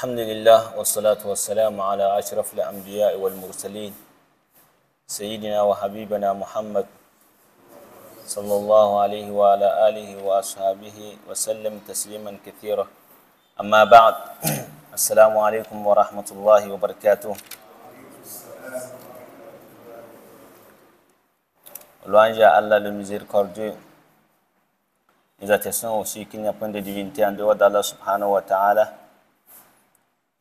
الحمد لله والصلاة والسلام على أشرف الأنبياء والمرسلين سيدنا وحبيبنا محمد صلى الله عليه وعلى آله وأصحابه وسلم تسليما كثيرا. أما بعد السلام عليكم ورحمة الله وبركاته. Louange à Allah le miséricordieux. Nous attestons aussi qu'il n'y a point de divinité en dehors d'Allah subhanahu wa ta'ala.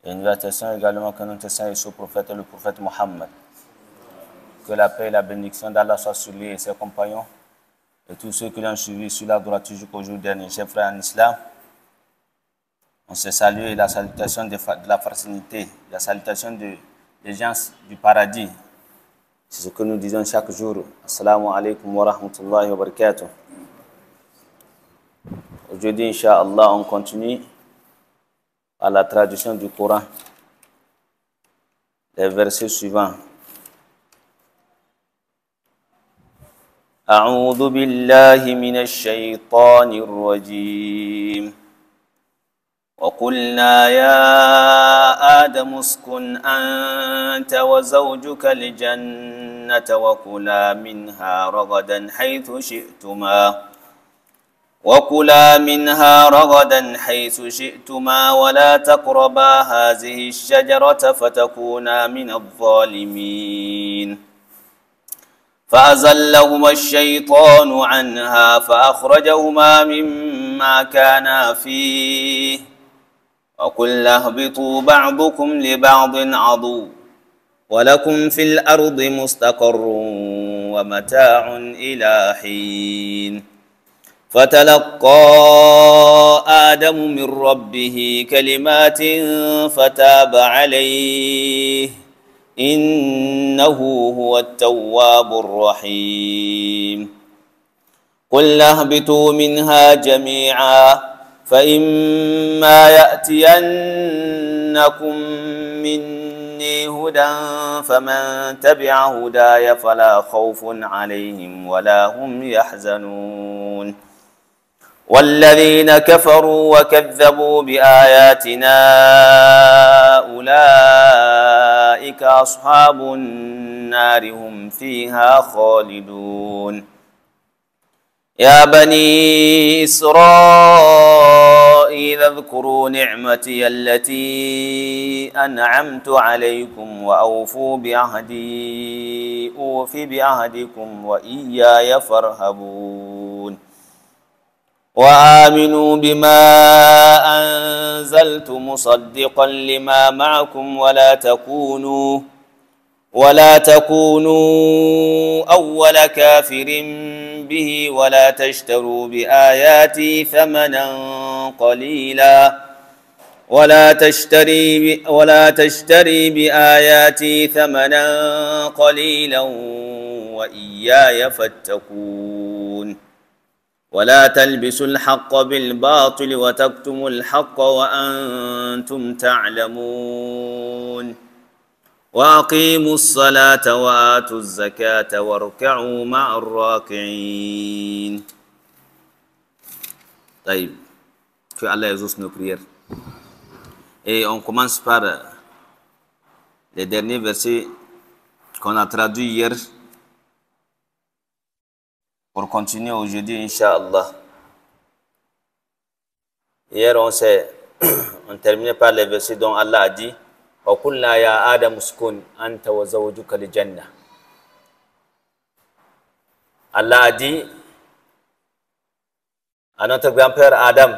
Et nous attestons également que notre Saint et prophète est le prophète Mohammed. Que la paix et la bénédiction d'Allah soient sur lui et ses compagnons et tous ceux qui l'ont suivi sur la droite jusqu'au jour dernier. Chers frères en islam, on se salue et la salutation de la fraternité, la salutation des gens du paradis. C'est ce que nous disons chaque jour. Assalamu alaikum wa rahmatullahi wa barakatuh. Aujourd'hui, Inch'Allah, on continue à la traduction du Coran. Les versets suivants. أعوذ بالله من الشيطان الرجيم وقلنا يا آدم اسكن أنت وزوجك الجنة وكلا منها رغدا حيث شئتما ولا تقربا هذه الشجرة فتكونا من الظالمين فأزلهما الشيطان عنها فأخرجهما مما كانا فيه وقلنا اهبطوا بعضكم لبعض عدو ولكم في الأرض مستقر ومتاع إلى حين فتلقى آدم من ربه كلمات فتاب عليه إنه هو التواب الرحيم قلنا اهبطوا منها جميعا فإما يأتينكم مني هدى فمن تبع هداي فلا خوف عليهم ولا هم يحزنون والذين كفروا وكذبوا بآياتنا أولئك أصحاب النار هم فيها خالدون يا بني إسرائيل اذكروا نعمتي التي أنعمت عليكم وأوفوا بعهدي أوف بعهدكم وإياي فارهبون وآمنوا بما أنزلت مصدقا لما معكم ولا تكونوا أول كافر به ولا تشتروا بآياتي ثمنا قليلا ولا تشتري بآياتي ثمنا قليلا وإياي فاتقون ولا تلبسوا الحق بالباطل وتكتموا الحق وأنتم تعلمون وأقيموا الصلاة وآتوا الزكاة واركعوا مع الراكعين. طيب, que Allah exauce nos prières. Et on commence par les derniers versets qu'on a traduits hier pour continuer aujourd'hui, Inch'Allah. Hier, on terminait par les versets dont Allah a dit وَقُلْنَا يَا آدَمُ اسْكُنْ أَنْتَ وَزَوْجُكَ الْجَنَّةَ. Allah a dit à notre grand-père Adam,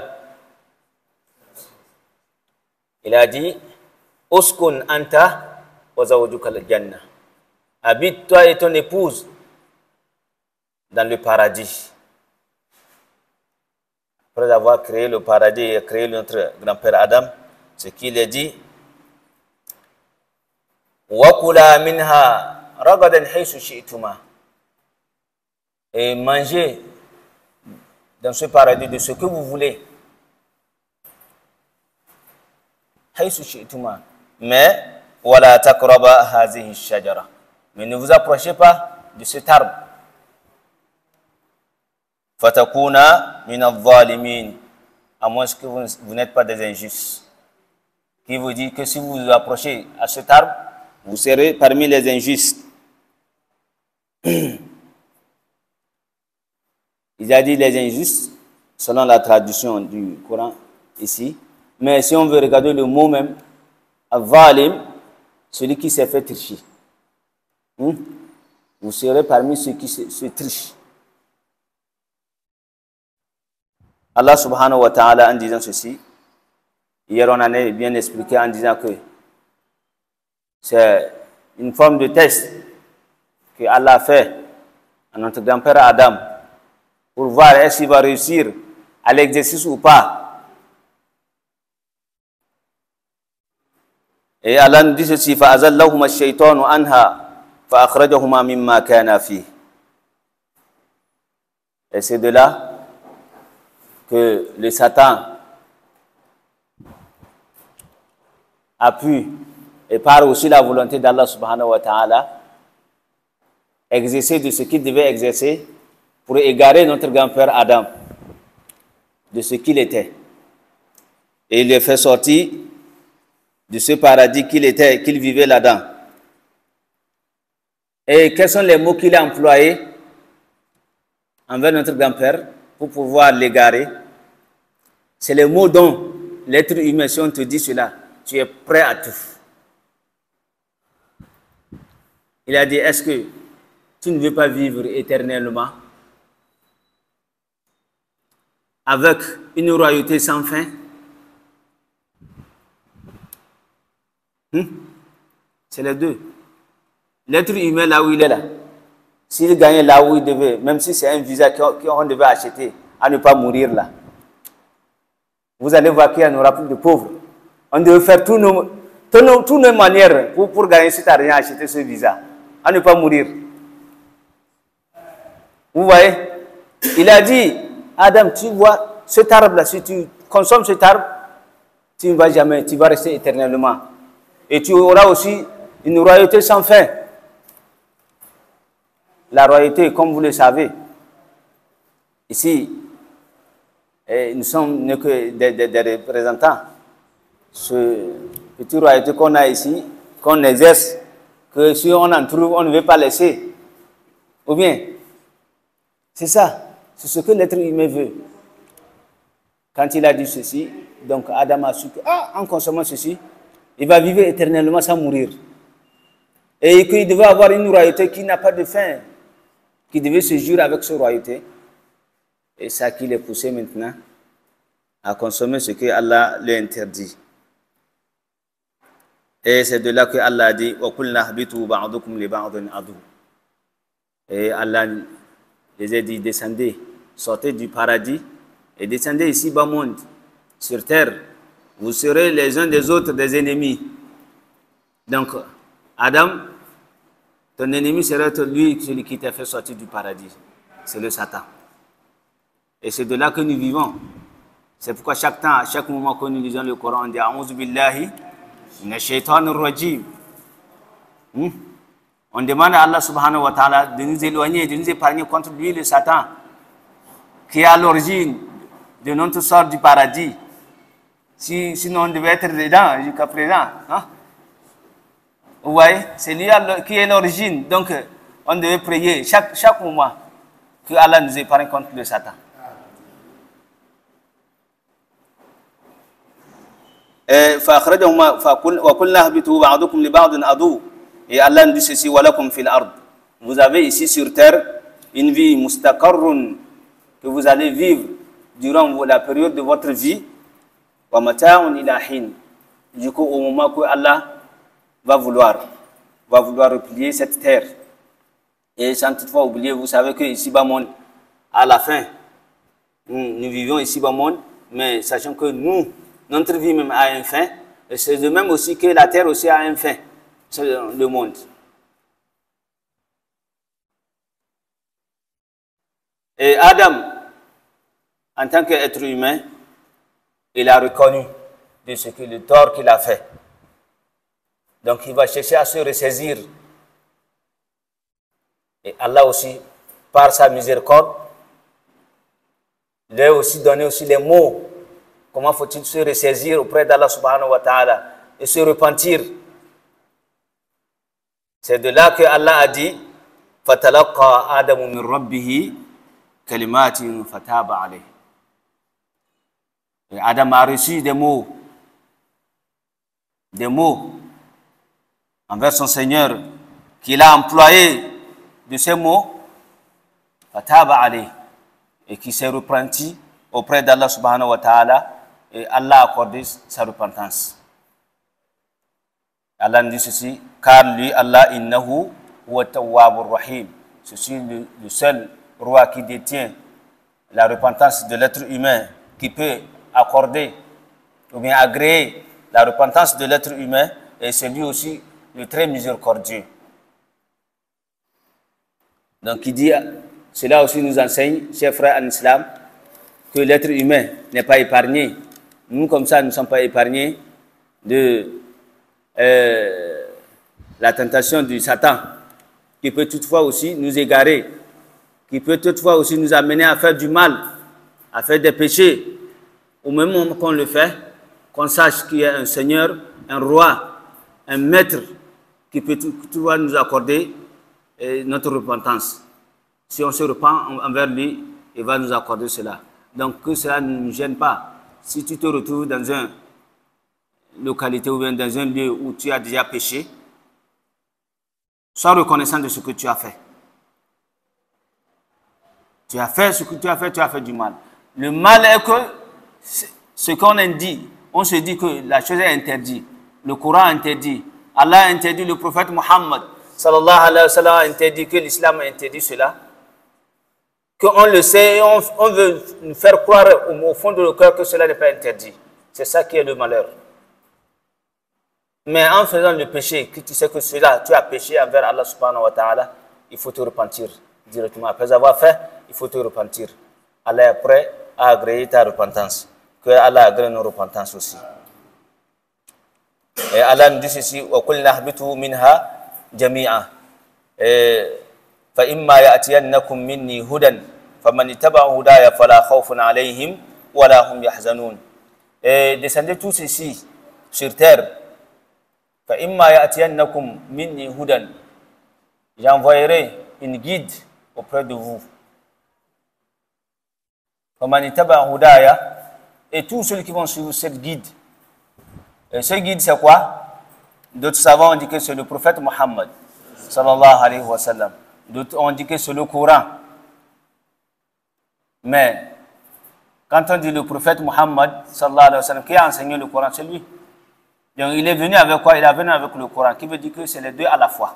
il a dit Uskun anta wa zawjuka al-jannah. Habite toi et ton épouse dans le paradis. Après avoir créé le paradis et créé notre grand-père Adam, ce qu'il a dit وَكُلَا مِنْهَا رَغَدًا حَيْثُ شِئْتُمَا. Et mangez dans ce paradis de ce que vous voulez. حَيْثُ شِئْتُمَا. Mais وَلَا تَقْرَبَا هَذِهِ الشَّجَرَةِ. Mais ne vous approchez pas de cet arbre. فَتَكُونَا مِنَ الظَّالِمِينَ. À moins que vous n'êtes pas des injustes. qui vous dit que si vous vous approchez à cet arbre, vous serez parmi les injustes. Il a dit les injustes, selon la traduction du Coran ici. Mais si on veut regarder le mot même, Valim, celui qui s'est fait tricher. Vous serez parmi ceux qui se trichent. Allah subhanahu wa ta'ala en disant ceci, hier on en a bien expliqué en disant que c'est une forme de test que Allah a fait à notre grand-père Adam pour voir est-ce qu'il va réussir à l'exercice ou pas. Et Allah nous dit ceci, فَأَزَلَّهُمَا الشَّيْطَانُ عَنْهَا فَأَخْرَجَهُمَا مِمَّا كَانَ فِيهِ. Et c'est de là que le Satan a pu, et par aussi la volonté d'Allah subhanahu wa ta'ala, exercer de ce qu'il devait exercer pour égarer notre grand-père Adam de ce qu'il était. Et il le fait sortir de ce paradis qu'il vivait là-dedans. Et quels sont les mots qu'il a employés envers notre grand-père pour pouvoir l'égarer? C'est les mots dont l'être humain, si on te dit cela, tu es prêt à tout. Il a dit, est-ce que tu ne veux pas vivre éternellement avec une royauté sans fin? C'est les deux. L'être humain, là où il est là, s'il gagnait là où il devait, même si c'est un visa qu'on devait acheter, à ne pas mourir là, vous allez voir qu'il y en aura plus de pauvres. On devait faire toutes nos manières pour gagner cet argent, acheter ce visa, à ne pas mourir. Vous voyez? Il a dit, Adam, tu vois cet arbre-là, si tu consommes cet arbre, tu ne vas jamais, tu vas rester éternellement. Et tu auras aussi une royauté sans fin. La royauté, comme vous le savez, ici, nous sommes que des représentants. Ce petit royauté qu'on a ici, qu'on exerce, que si on en trouve, on ne veut pas laisser. Ou bien, c'est ça, c'est ce que l'être humain veut. Quand il a dit ceci, donc Adam a su que, en consommant ceci, il va vivre éternellement sans mourir. Et qu'il devait avoir une royauté qui n'a pas de fin, qui devait se jurer avec cette royauté. Et ça qui l'est poussé maintenant à consommer ce que Allah lui interdit. Et c'est de là que Allah a dit et Allah les a dit, descendez, sortez du paradis et descendez ici bas monde, sur terre. Vous serez les uns des autres des ennemis. Donc, Adam, ton ennemi serait lui, celui qui t'a fait sortir du paradis. C'est le Satan. Et c'est de là que nous vivons. C'est pourquoi chaque temps, à chaque moment que nous lisons le Coran, on dit A'udhu billahi minash shaitanir rajim. On demande à Allah subhanahu wa ta'ala de nous éloigner, de nous épargner contre lui, le Satan, qui est à l'origine de notre sort du paradis. Sinon, on devait être dedans jusqu'à présent. Vous voyez, c'est lui qui est l'origine. Donc, on devait prier chaque moment que Allah nous épargne contre le Satan. Et Allah nous dit ceci, vous avez ici sur terre une vie mustaqarrun que vous allez vivre durant la période de votre vie. Du coup, au moment que Allah va vouloir replier cette terre. Et sans toutefois oublier, vous savez que ici bas monde, à la fin, nous vivons ici bas monde, mais sachant que notre vie même a un fin, et c'est de même aussi que la terre aussi a un fin, c'est le monde. Et Adam, en tant qu'être humain, il a reconnu de ce que le tort qu'il a fait. Donc il va chercher à se ressaisir. Et Allah aussi, par sa miséricorde, lui a aussi donné aussi les mots. Comment faut-il se ressaisir auprès d'Allah subhanahu wa ta'ala et se repentir. C'est de là que Allah a dit فَتَلَقَّى آدَمُ مِنْ رَبِّهِ كَلِمَاتٍ فَتَابَ عَلَيْهِ. Et Adam a reçu des mots envers son Seigneur, qu'il a employé de ces mots, فَتَابَ عَلَيْهِ, et qui s'est repenti auprès d'Allah subhanahu wa ta'ala, et Allah a accordé sa repentance. Allah dit ceci, car lui, Allah, innahu huwa tawwabur rahim. Ceci est le seul roi qui détient la repentance de l'être humain, qui peut accorder ou bien agréer la repentance de l'être humain, et c'est lui aussi le très miséricordieux. Donc il dit, cela aussi nous enseigne, chers frères en islam, que l'être humain n'est pas épargné. Nous, comme ça, nous ne sommes pas épargnés de la tentation du Satan, qui peut toutefois aussi nous égarer, qui peut toutefois aussi nous amener à faire du mal, à faire des péchés. Au même moment qu'on le fait, qu'on sache qu'il y a un Seigneur, un roi, un maître qui peut toutefois nous accorder notre repentance. Si on se repent envers lui, il va nous accorder cela. Donc que cela ne nous gêne pas. Si tu te retrouves dans une localité ou bien dans un lieu où tu as déjà péché, sois reconnaissant de ce que tu as fait. Tu as fait ce que tu as fait du mal. Le mal est que ce qu'on dit, on se dit que la chose est interdite. Le Coran interdit, Allah a interdit, le prophète Mohammed sallallahu alayhi wa sallam a interdit, que l'islam a interdit cela. Qu'on le sait et on veut nous faire croire au fond de nos cœurs que cela n'est pas interdit. C'est ça qui est le malheur. Mais en faisant le péché, que tu sais que cela, tu as péché envers Allah subhanahu wa ta'ala, il faut te repentir directement. Après avoir fait, il faut te repentir. Allah est prêt à agréer ta repentance. Que Allah agrée nos repentances aussi. Et Allah nous dit ceci, وَقُلْنَا اهْبِطُوا مِنْهَا جَمِيعًا فَإِمَّا يَأْتِيَنَّكُمْ مِنِّي هُدًى فَمَنِ اتَّبَعَ هُدَايَ فَلَا خَوْفٌ عَلَيْهِمْ وَلَا هُمْ يَحْزَنُونَ. Et descendez tous ici, sur terre. فَإِمَّا يَأْتِيَنَّكُمْ مِنِّي هُدًى. J'envoyerai une guide auprès de vous. فَمَنِ اتَّبَعَ هُدَايَ. Et tous ceux qui vont suivre cette guide. Et ce guide, c'est quoi? D'autres savants ont dit que c'est le prophète Mohammed sallallahu alayhi wa sallam. D'autres ont dit que c'est le Coran. Mais quand on dit le prophète Mohammed sallallahu alayhi wa sallam, qui a enseigné le Coran, c'est lui. Donc il est venu avec quoi? Il est venu avec le Coran, qui veut dire que c'est les deux à la fois.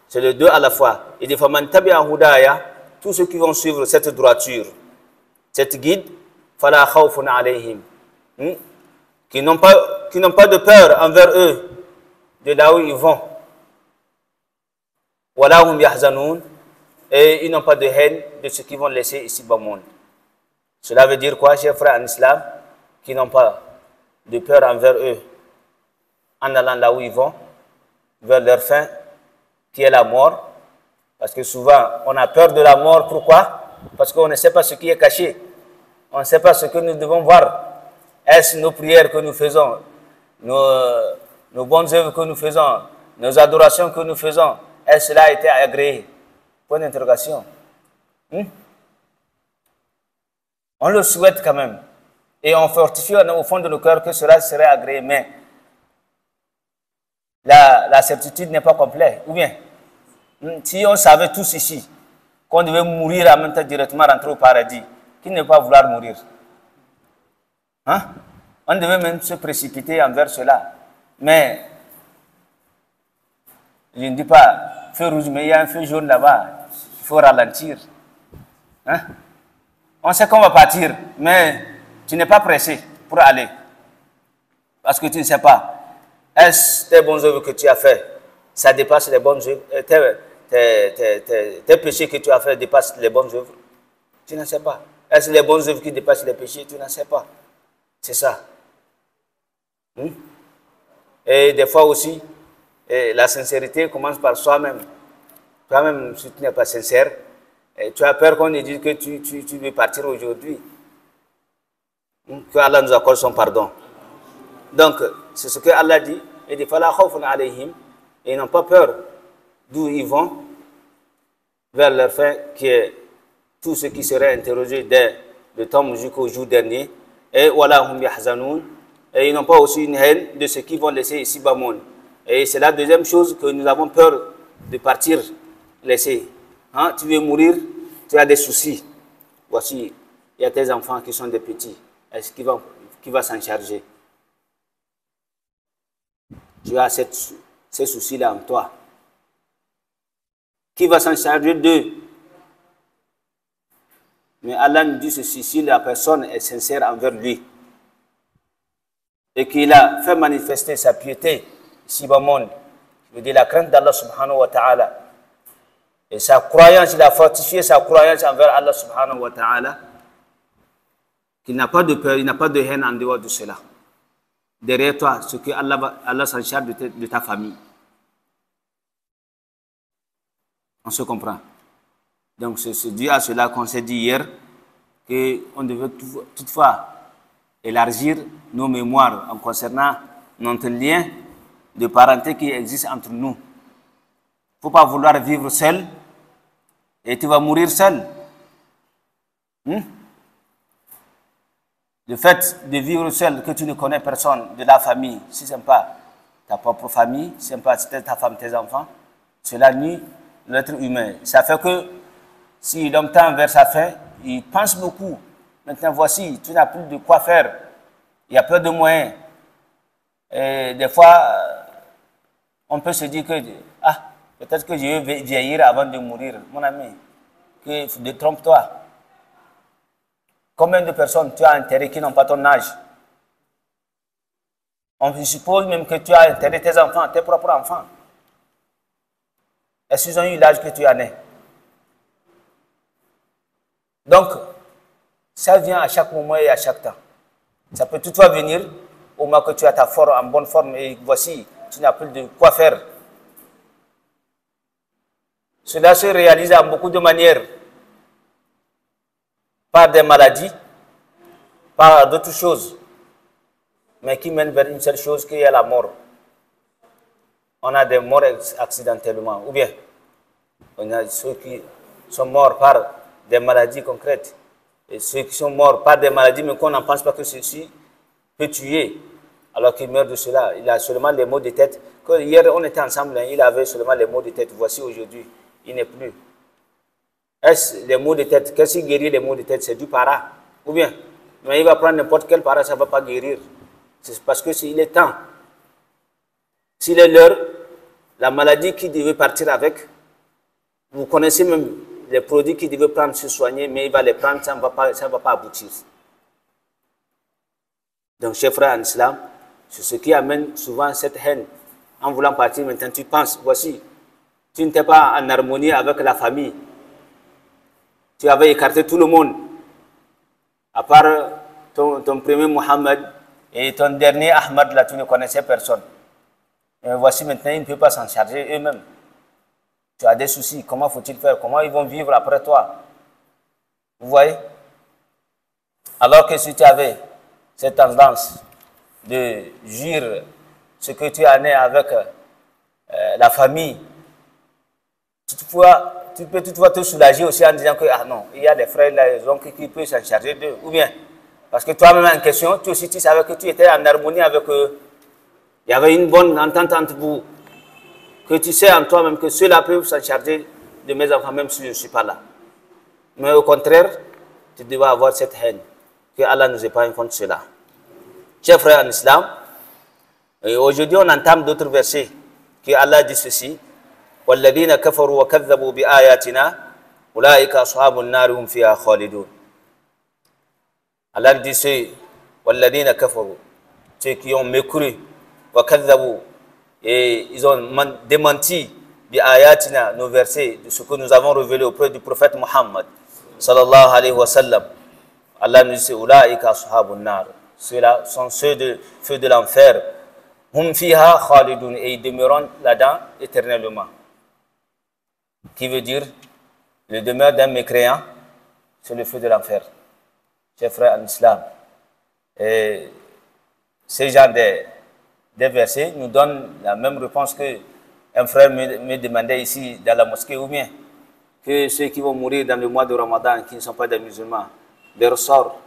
C'est les deux à la fois. Il dit faman tabi'a hudaya, tous ceux qui vont suivre cette droiture, cette guide, fala khawfun alayhim, qui n'ont pas de peur envers eux de là où ils vont. Wala hum yahzanun, et ils n'ont pas de haine de ce qu'ils vont laisser ici bas monde. Cela veut dire quoi, chers frères en islam? Qui n'ont pas de peur envers eux en allant là où ils vont, vers leur fin, qui est la mort. Parce que souvent, on a peur de la mort. Pourquoi? Parce qu'on ne sait pas ce qui est caché. On ne sait pas ce que nous devons voir. Est-ce nos prières que nous faisons, nos bonnes œuvres que nous faisons, nos adorations que nous faisons, est-ce que cela a été agréé? Point d'interrogation. On le souhaite quand même. Et on fortifie au fond de nos cœurs que cela serait agréé. Mais la certitude n'est pas complète. Ou bien, si on savait tous ici qu'on devait mourir en même temps directement rentrer au paradis, qui ne peut pas vouloir mourir? On devait même se précipiter envers cela. Mais, je ne dis pas feu rouge, mais il y a un feu jaune là-bas. Il faut ralentir. On sait qu'on va partir, mais tu n'es pas pressé pour aller. Parce que tu ne sais pas. Est-ce tes bonnes œuvres que tu as fait, ça dépasse les bonnes œuvres, tes péchés que tu as fait dépassent les bonnes œuvres? Tu ne sais pas. Est-ce les bonnes œuvres qui dépassent les péchés? Tu ne sais pas. C'est ça. Et des fois aussi, la sincérité commence par soi-même. Toi-même, si tu n'es pas sincère, tu as peur qu'on te dise que tu veux partir aujourd'hui. Que Allah nous accorde son pardon. Donc, c'est ce que Allah dit. Il dit, fala khawfun alayhim. Et ils n'ont pas peur d'où ils vont vers leur fin, qui est tout ce qui serait interrogé dès le temps jusqu'au jour dernier. Et wala hum yahzanoun. Et ils n'ont pas aussi une haine de ce qu'ils vont laisser ici-bas monde. Et c'est la deuxième chose que nous avons peur de partir laisser. Hein? Tu veux mourir, tu as des soucis. Voici, il y a tes enfants qui sont des petits. Est-ce qui va s'en charger? Tu as ces soucis-là en toi. Qui va s'en charger d'eux? Mais Allah nous dit ceci, si la personne est sincère envers lui et qu'il a fait manifester sa piété ici-bas monde, je veux dire la crainte d'Allah subhanahu wa ta'ala, et sa croyance, il a fortifié sa croyance envers Allah subhanahu wa ta'ala, qu'il n'a pas de peur, il n'a pas de haine en dehors de cela. Derrière toi, ce que Allah s'en charge de ta famille. On se comprend. Donc c'est dû à cela qu'on s'est dit hier qu'on devait toutefois élargir nos mémoires en concernant notre lien de parenté qui existe entre nous. Il ne faut pas vouloir vivre seul et tu vas mourir seul. Le fait de vivre seul, que tu ne connais personne de la famille, si ce n'est pas ta propre famille, si ce n'est pas ta femme, tes enfants, cela nuit l'être humain. Ça fait que si l'homme tend vers sa fin, il pense beaucoup. Maintenant, voici, tu n'as plus de quoi faire. Il y a peu de moyens. Et des fois, on peut se dire que, peut-être que je vais vieillir avant de mourir. Mon ami, détrompe-toi. Combien de personnes tu as enterrées qui n'ont pas ton âge? On suppose même que tu as enterré tes enfants, tes propres enfants. Est-ce qu'ils ont eu l'âge que tu en es? Donc, ça vient à chaque moment et à chaque temps. Ça peut toutefois venir au moment que tu as ta forme en bonne forme et voici, tu n'as plus de quoi faire. Cela se réalise en beaucoup de manières. Par des maladies, par d'autres choses, mais qui mènent vers une seule chose qui est la mort. On a des morts accidentellement, ou bien on a ceux qui sont morts par des maladies concrètes, et ceux qui sont morts par des maladies, mais qu'on n'en pense pas que ceci peut tuer, alors qu'il meurt de cela. Il a seulement les maux de tête. Quand hier on était ensemble, il avait seulement les maux de tête. Voici aujourd'hui, il n'est plus. Est-ce les maux de tête? Qu'est-ce qui guérit les maux de tête? C'est du para. Ou bien, mais il va prendre n'importe quel para, ça ne va pas guérir. C'est parce que s'il est temps, s'il est l'heure, la maladie qui devait partir avec, vous connaissez même les produits qu'il devait prendre se soigner, mais il va les prendre, ça ne va pas aboutir. Donc, chers frères en islam, c'est ce qui amène souvent cette haine. En voulant partir, maintenant tu penses, voici, tu n'étais pas en harmonie avec la famille. Tu avais écarté tout le monde, à part ton premier Mohammed et ton dernier Ahmad, là, tu ne connaissais personne. Et voici maintenant, ils ne peuvent pas s'en charger eux-mêmes. Tu as des soucis, comment faut-il faire? Comment ils vont vivre après toi? Vous voyez? Alors que si tu avais cette tendance de jurer ce que tu en es avec la famille, tu peux toutefois te soulager aussi en disant que, ah non, il y a des frères là, les oncles qui peuvent s'en charger d'eux. Ou bien, parce que toi-même en question, tu aussi tu savais que tu étais en harmonie avec eux. Il y avait une bonne entente entre vous. Que tu sais en toi-même que ceux-là peuvent s'en charger de mes enfants, même si je ne suis pas là. Mais au contraire, tu dois avoir cette haine. Que Allah nous épargne contre cela. Chers frères en islam, aujourd'hui on entame d'autres versets que Allah dit ceci. وَالَّذِينَ كَفَرُوا وَكَذَّبُوا بِآيَاتِنَا أُولَٰئِكَ أَصْحَابُ النَّارِ هُمْ فِيهَا خَالِدُونَ. Allah dit ceux, وَالَّذِينَ كَفَرُوا, ceux qui ont mécru, وَكَذَّبُوا, et ils ont démenti بِآيَاتِنَا, nos versets, de ce que nous avons révélé auprès du prophète Muhammad sallallahu alayhi wa sallam. Allah nous dit أُولَٰئِكَ أَصْحَابُ النَّارِ, ceux-là sont ceux de feu de l'enfer. Hum fiha khalidun, et ils demeurent là-dedans éternellement. Qui veut dire le demeure d'un mécréant, c'est le feu de l'enfer. Chers frères en islam, ces genres de versets nous donnent la même réponse que un frère me demandait ici dans la mosquée, ou bien que ceux qui vont mourir dans le mois de Ramadan, qui ne sont pas des musulmans, leur sort.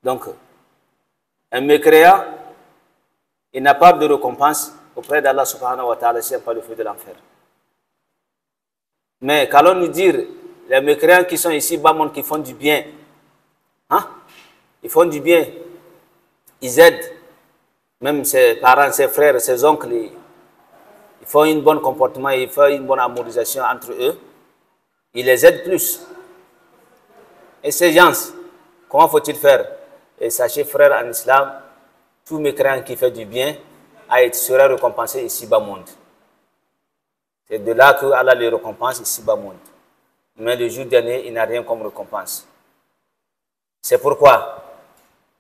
Donc, un mécréant, il n'a pas de récompense auprès d'Allah subhanahu wa ta'ala s'il n'y a pas le feu de l'enfer. Mais qu'allons-nous dire, les mécréants qui sont ici, bas-monde, qui font du bien, ils font du bien, ils aident, même ses parents, ses frères, ses oncles, ils font un bon comportement, ils font une bonne harmonisation entre eux, ils les aident plus. Et ces gens, comment faut-il faire? Et sachez, frères en islam, tout mécréant qui fait du bien sera récompensé ici bas monde. C'est de là que Allah les récompense ici bas monde. Mais le jour dernier, il n'a rien comme récompense. C'est pourquoi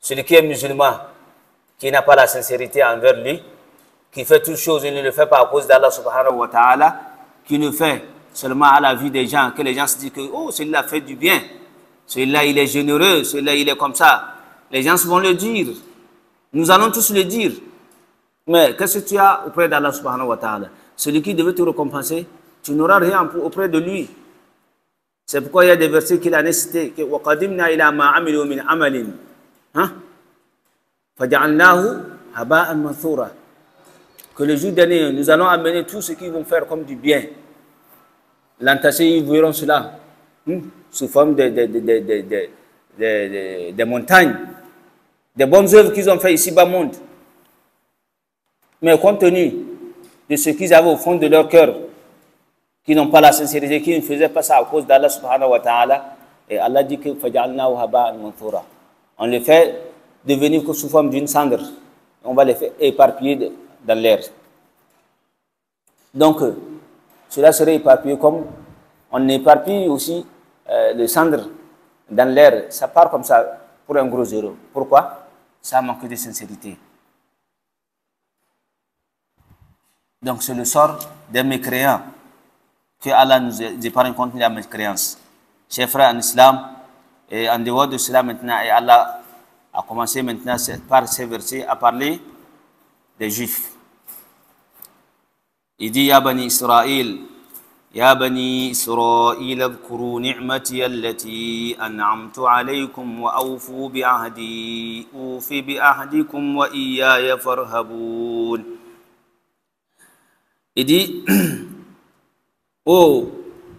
celui qui est musulman, qui n'a pas la sincérité envers lui, qui fait toutes choses, il ne le fait pas à cause d'Allah subhanahu wa ta'ala, qui le fait seulement à la vue des gens, que les gens se disent que oh, celui-là fait du bien, celui-là il est généreux, celui-là il est comme ça. Les gens vont le dire. Nous allons tous le dire. Mais qu'est-ce que tu as auprès d'Allah subhanahu wa ta'ala? Celui qui devait te récompenser, tu n'auras rien auprès de lui. C'est pourquoi il y a des versets qu'il a cités, que وَقَدِمْنَا إِلَى مَا عَمِلُوا مِنْ عَمَلٍ فَجَعَلْنَاهُ هَبَاءً مَنْثُورًا. Que le jour dernier, nous allons amener tout ce qu'ils vont faire comme du bien. L'entassé, ils verront cela sous forme de montagnes, des bonnes œuvres qu'ils ont fait ici bas monde. Mais compte tenu de ce qu'ils avaient au fond de leur cœur, qui n'ont pas la sincérité, qui ne faisaient pas ça à cause d'Allah subhanahu wa ta'ala, et Allah dit que فَجَعَلْنَاهُ هَبَاءً مَنْثُورًا. On les fait devenir sous forme d'une cendre. On va les faire éparpiller dans l'air. Donc, cela serait éparpillé comme on éparpille aussi le cendre dans l'air. Ça part comme ça pour un gros zéro. Pourquoi? Ça manque de sincérité. Donc, c'est le sort des mécréants que Allah nous épargne contre la mécréance. Chers frères en islam, et en dehors de cela maintenant, et Allah a commencé maintenant par ces versets à parler des Juifs. Il dit Ya bani Israël, Ya bani Israël, اذكروا نعمتي التي أنعمت عليكم وأوفوا بعهدي أوف بعهدكم وإياي فارهبون. Il dit oh,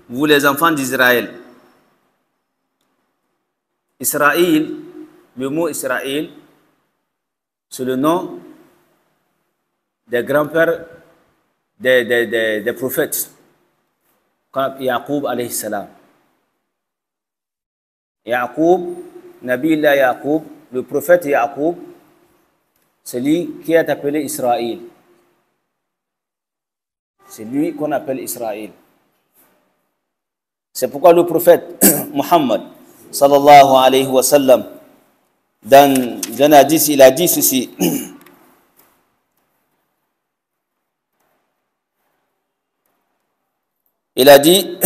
vous les enfants d'Israël. Israël, le mot Israël, c'est le nom des grands-pères des prophètes, comme Yaqub alayhi salam. Yaqub, Nabi Allah Yaqub, le prophète Yaqub, c'est lui qui est appelé Israël. C'est lui qu'on appelle Israël. C'est pourquoi le prophète Muhammad sallallahu alayhi wa sallam, dans un hadith, il a dit ceci. Il a dit,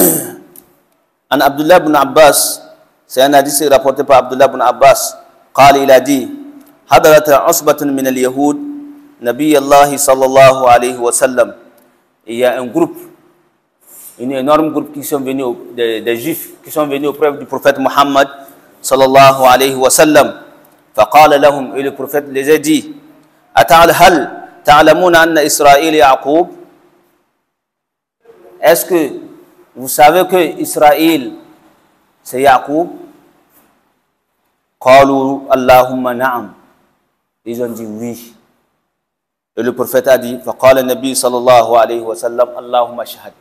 en Abdullah ibn Abbas, c'est un hadith rapporté par Abdullah ibn Abbas, il a dit, حضرت عصبة من اليهود نبي الله صلى الله عليه وسلم. Il y a un groupe, un énorme groupe qui sont venus, des Juifs, qui sont venus auprès du prophète Muhammad sallallahu alayhi wa sallam. فقال لهم, et le prophète les a dit, هل تعلمون أن إسرائيل يعقوب? Est-ce que vous savez que Israël c'est Yaqub? قالوا اللهم نعم. Ils ont dit oui. Et le prophète a dit, فقال النبي صلى الله عليه وسلم اللهم اشهد.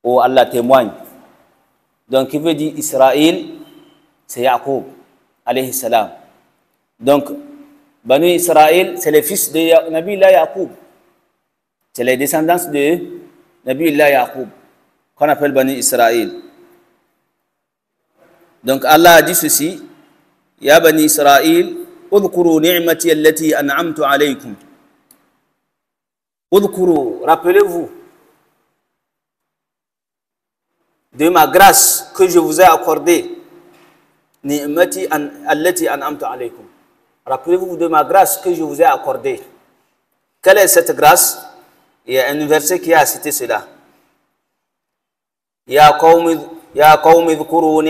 Oh Allah témoigne. Donc il veut dire Israël c'est Yaqub alayhi salam. Donc Bani Israël c'est les fils de Nabi Allah Yaqub. C'est les descendants de Nabi Allah Yaqub qu'on appelle Bani Israël. Donc Allah a dit ceci, Ya Bani Israël, اذكروا نعمتي التي أنعمت عليكم. اذكروا, rappelez-vous de ma grâce que je vous ai accordée. ni'mati allati an'amtu alaykum. Rappelez-vous de ma grâce que je vous ai accordée. Quelle est cette grâce? Il y a un verset qui a cité cela. Ya qawmi dhkuru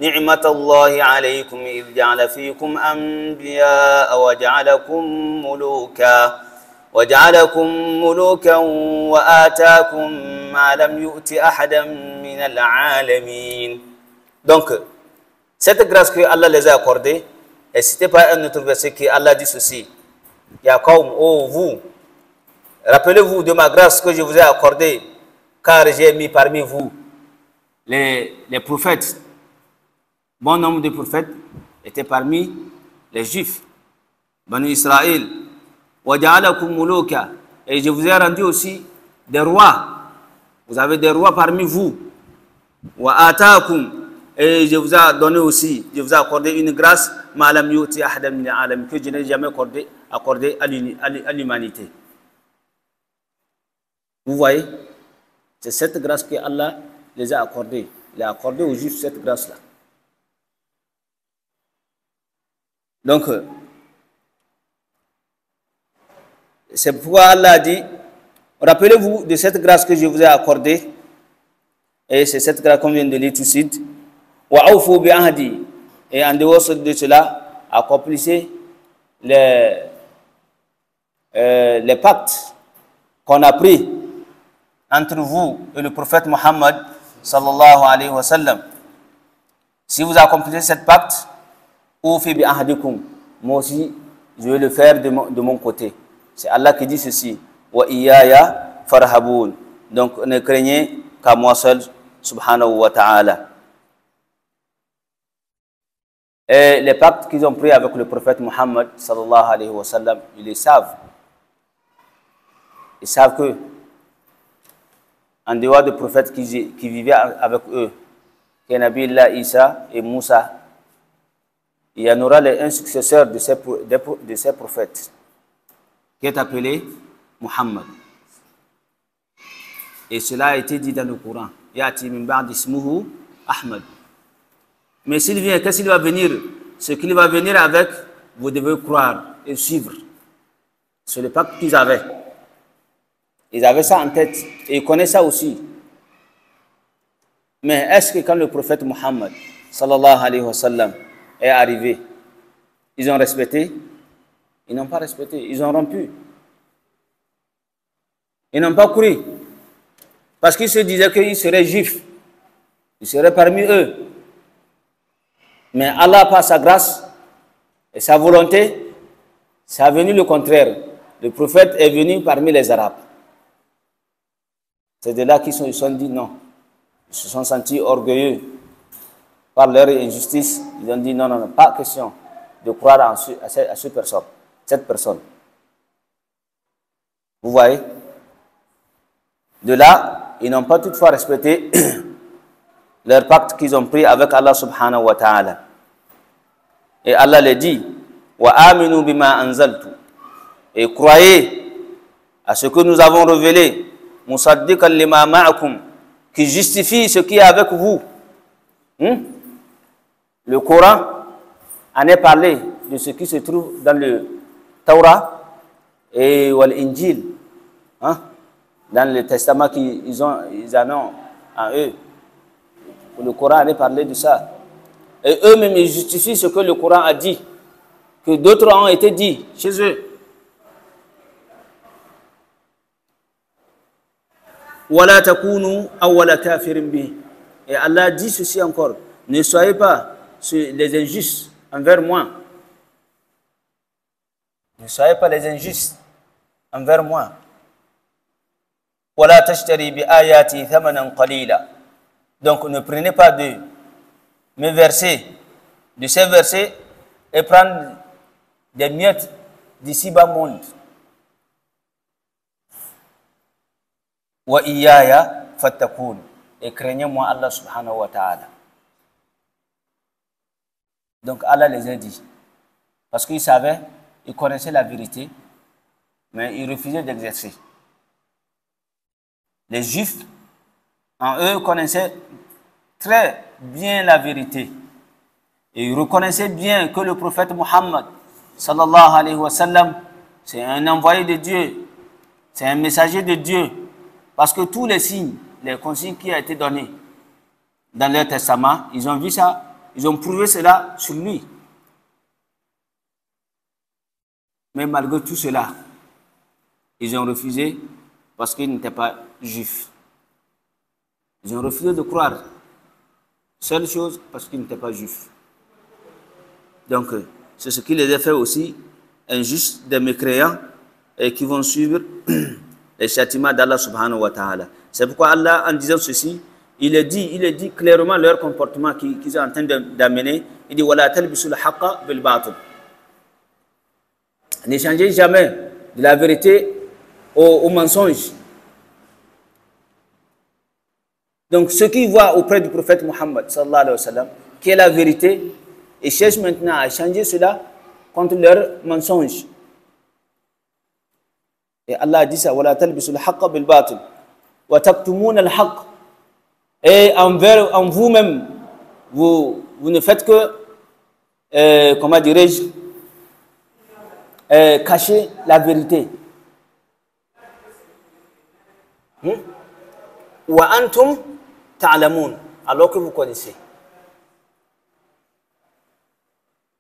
نعمة الله عليكم إذ جعل فيكم أنبياء وجعلكم ملوكا وآتاكم ما لم يؤت أحدا من العالمين. Donc, cette grâce que Allah les a accordée est citée par un autre verset qui Allah dit ceci. Ya qawm, oh vous, rappelez-vous de ma grâce que je vous ai accordée, car j'ai mis parmi vous les prophètes. Bon nombre de prophètes étaient parmi les Juifs, Bani Israël. Et je vous ai rendu aussi des rois. Vous avez des rois parmi vous. Et je vous ai donné aussi, je vous ai accordé une grâce que je n'ai jamais accordé à l'humanité. Vous voyez, c'est cette grâce que Allah les a accordée. Il a accordé aux Juifs cette grâce-là. Donc, c'est pourquoi Allah a dit, rappelez-vous de cette grâce que je vous ai accordée, et c'est cette grâce qu'on vient de lire tout de suite. Et en dehors de cela, accomplissez les pactes qu'on a pris entre vous et le prophète Mohammed sallallahu alayhi wa sallam. Si vous accomplissez cette pacte, moi aussi, je vais le faire de mon côté. C'est Allah qui dit ceci. Wa iyaya farhabun. Donc, ne craignez qu'à moi seul, subhanahu wa ta'ala. Et les pactes qu'ils ont pris avec le prophète Mohammed sallallahu alayhi wa sallam, ils les savent. Ils savent que, en dehors des prophètes qui vivaient avec eux, que Nabi Allah Isa et Moussa, il y en aura un successeur de ces prophètes qui est appelé Muhammad. Et cela a été dit dans le Coran. Yati min ba'd ismuhu Ahmad. Mais s'il vient, qu'est-ce qu'il va venir? Ce qu'il va venir avec, vous devez croire et suivre. C'est le pacte qu'ils avaient. Ils avaient ça en tête et ils connaissent ça aussi. Mais est-ce que quand le prophète Muhammad sallallahu alayhi wa sallam est arrivé, ils ont respecté? Ils n'ont pas respecté, ils ont rompu. Ils n'ont pas cru. Parce qu'ils se disaient qu'ils seraient juifs. Ils seraient parmi eux. Mais Allah, par sa grâce et sa volonté, ça a venu le contraire. Le prophète est venu parmi les Arabes. C'est de là qu'ils se sont dit non. Ils se sont sentis orgueilleux par leur injustice. Ils ont dit non, non, non, pas question de croire à cette personne. Vous voyez? De là, ils n'ont pas toutefois respecté leur pacte qu'ils ont pris avec Allah subhanahu wa ta'ala. Et Allah les dit, wa aminu bima anzaltu. Et croyez à ce que nous avons révélé, musaddiqan lima ma'akum, qui justifie ce qui est avec vous. Le Coran en est parlé de ce qui se trouve dans le Torah et l'Injil, dans le testament qu'ils en ont en eux. Le Coran en est parlé de ça. Et eux-mêmes, ils justifient ce que le Coran a dit, que d'autres ont été dit chez eux. Wala takunu awwala kafirin bi. Et Allah dit ceci encore, ne soyez pas les injustes envers moi. Ne soyez pas les injustes envers moi. Wala tashtari bi ayati thamanan qalila. Donc ne prenez pas de ces versets et prendre des miettes d'ici bas monde. Wa iyaya fattaqun. Et craignez-moi Allah subhanahu wa ta'ala. Donc Allah les a dit. Parce qu'ils savaient, ils connaissaient la vérité, mais ils refusaient d'exercer. Les Juifs, en eux, connaissaient très bien la vérité, Et ils reconnaissaient bien que le prophète Muhammad, sallallahu alayhi wa sallam, c'est un envoyé de Dieu, c'est un messager de Dieu. Parce que tous les signes, les consignes qui ont été données dans leur testament, ils ont vu ça, ils ont prouvé cela sur lui. Mais malgré tout cela, ils ont refusé parce qu'ils n'étaient pas juifs. Ils ont refusé de croire. Seule chose, parce qu'ils n'étaient pas juifs. Donc, c'est ce qui les a fait aussi injustes, des mécréants, et qui vont suivre les châtiments d'Allah subhanahu wa ta'ala. C'est pourquoi Allah, en disant ceci, il est dit clairement leur comportement qu'ils sont en train d'amener. Il dit wala talbisul haqqa bil batil. N'échangez jamais de la vérité au mensonge. Donc, ceux qui voient auprès du prophète Muhammad, sallallahu alayhi wa sallam, qui est la vérité, ils cherchent maintenant à changer cela contre leur mensonge. Et Allah a dit ça, وَلَا تَلْبِسُوا الْحَقَّ بِالْبَاطِلِ وَتَكْتُمُونَ الْحَقَّ. Et en vous-même, vous ne faites que, comment dirais-je, cacher la vérité. وَأَنْتُمْ تَعْلَمُونَ. Alors que vous connaissez.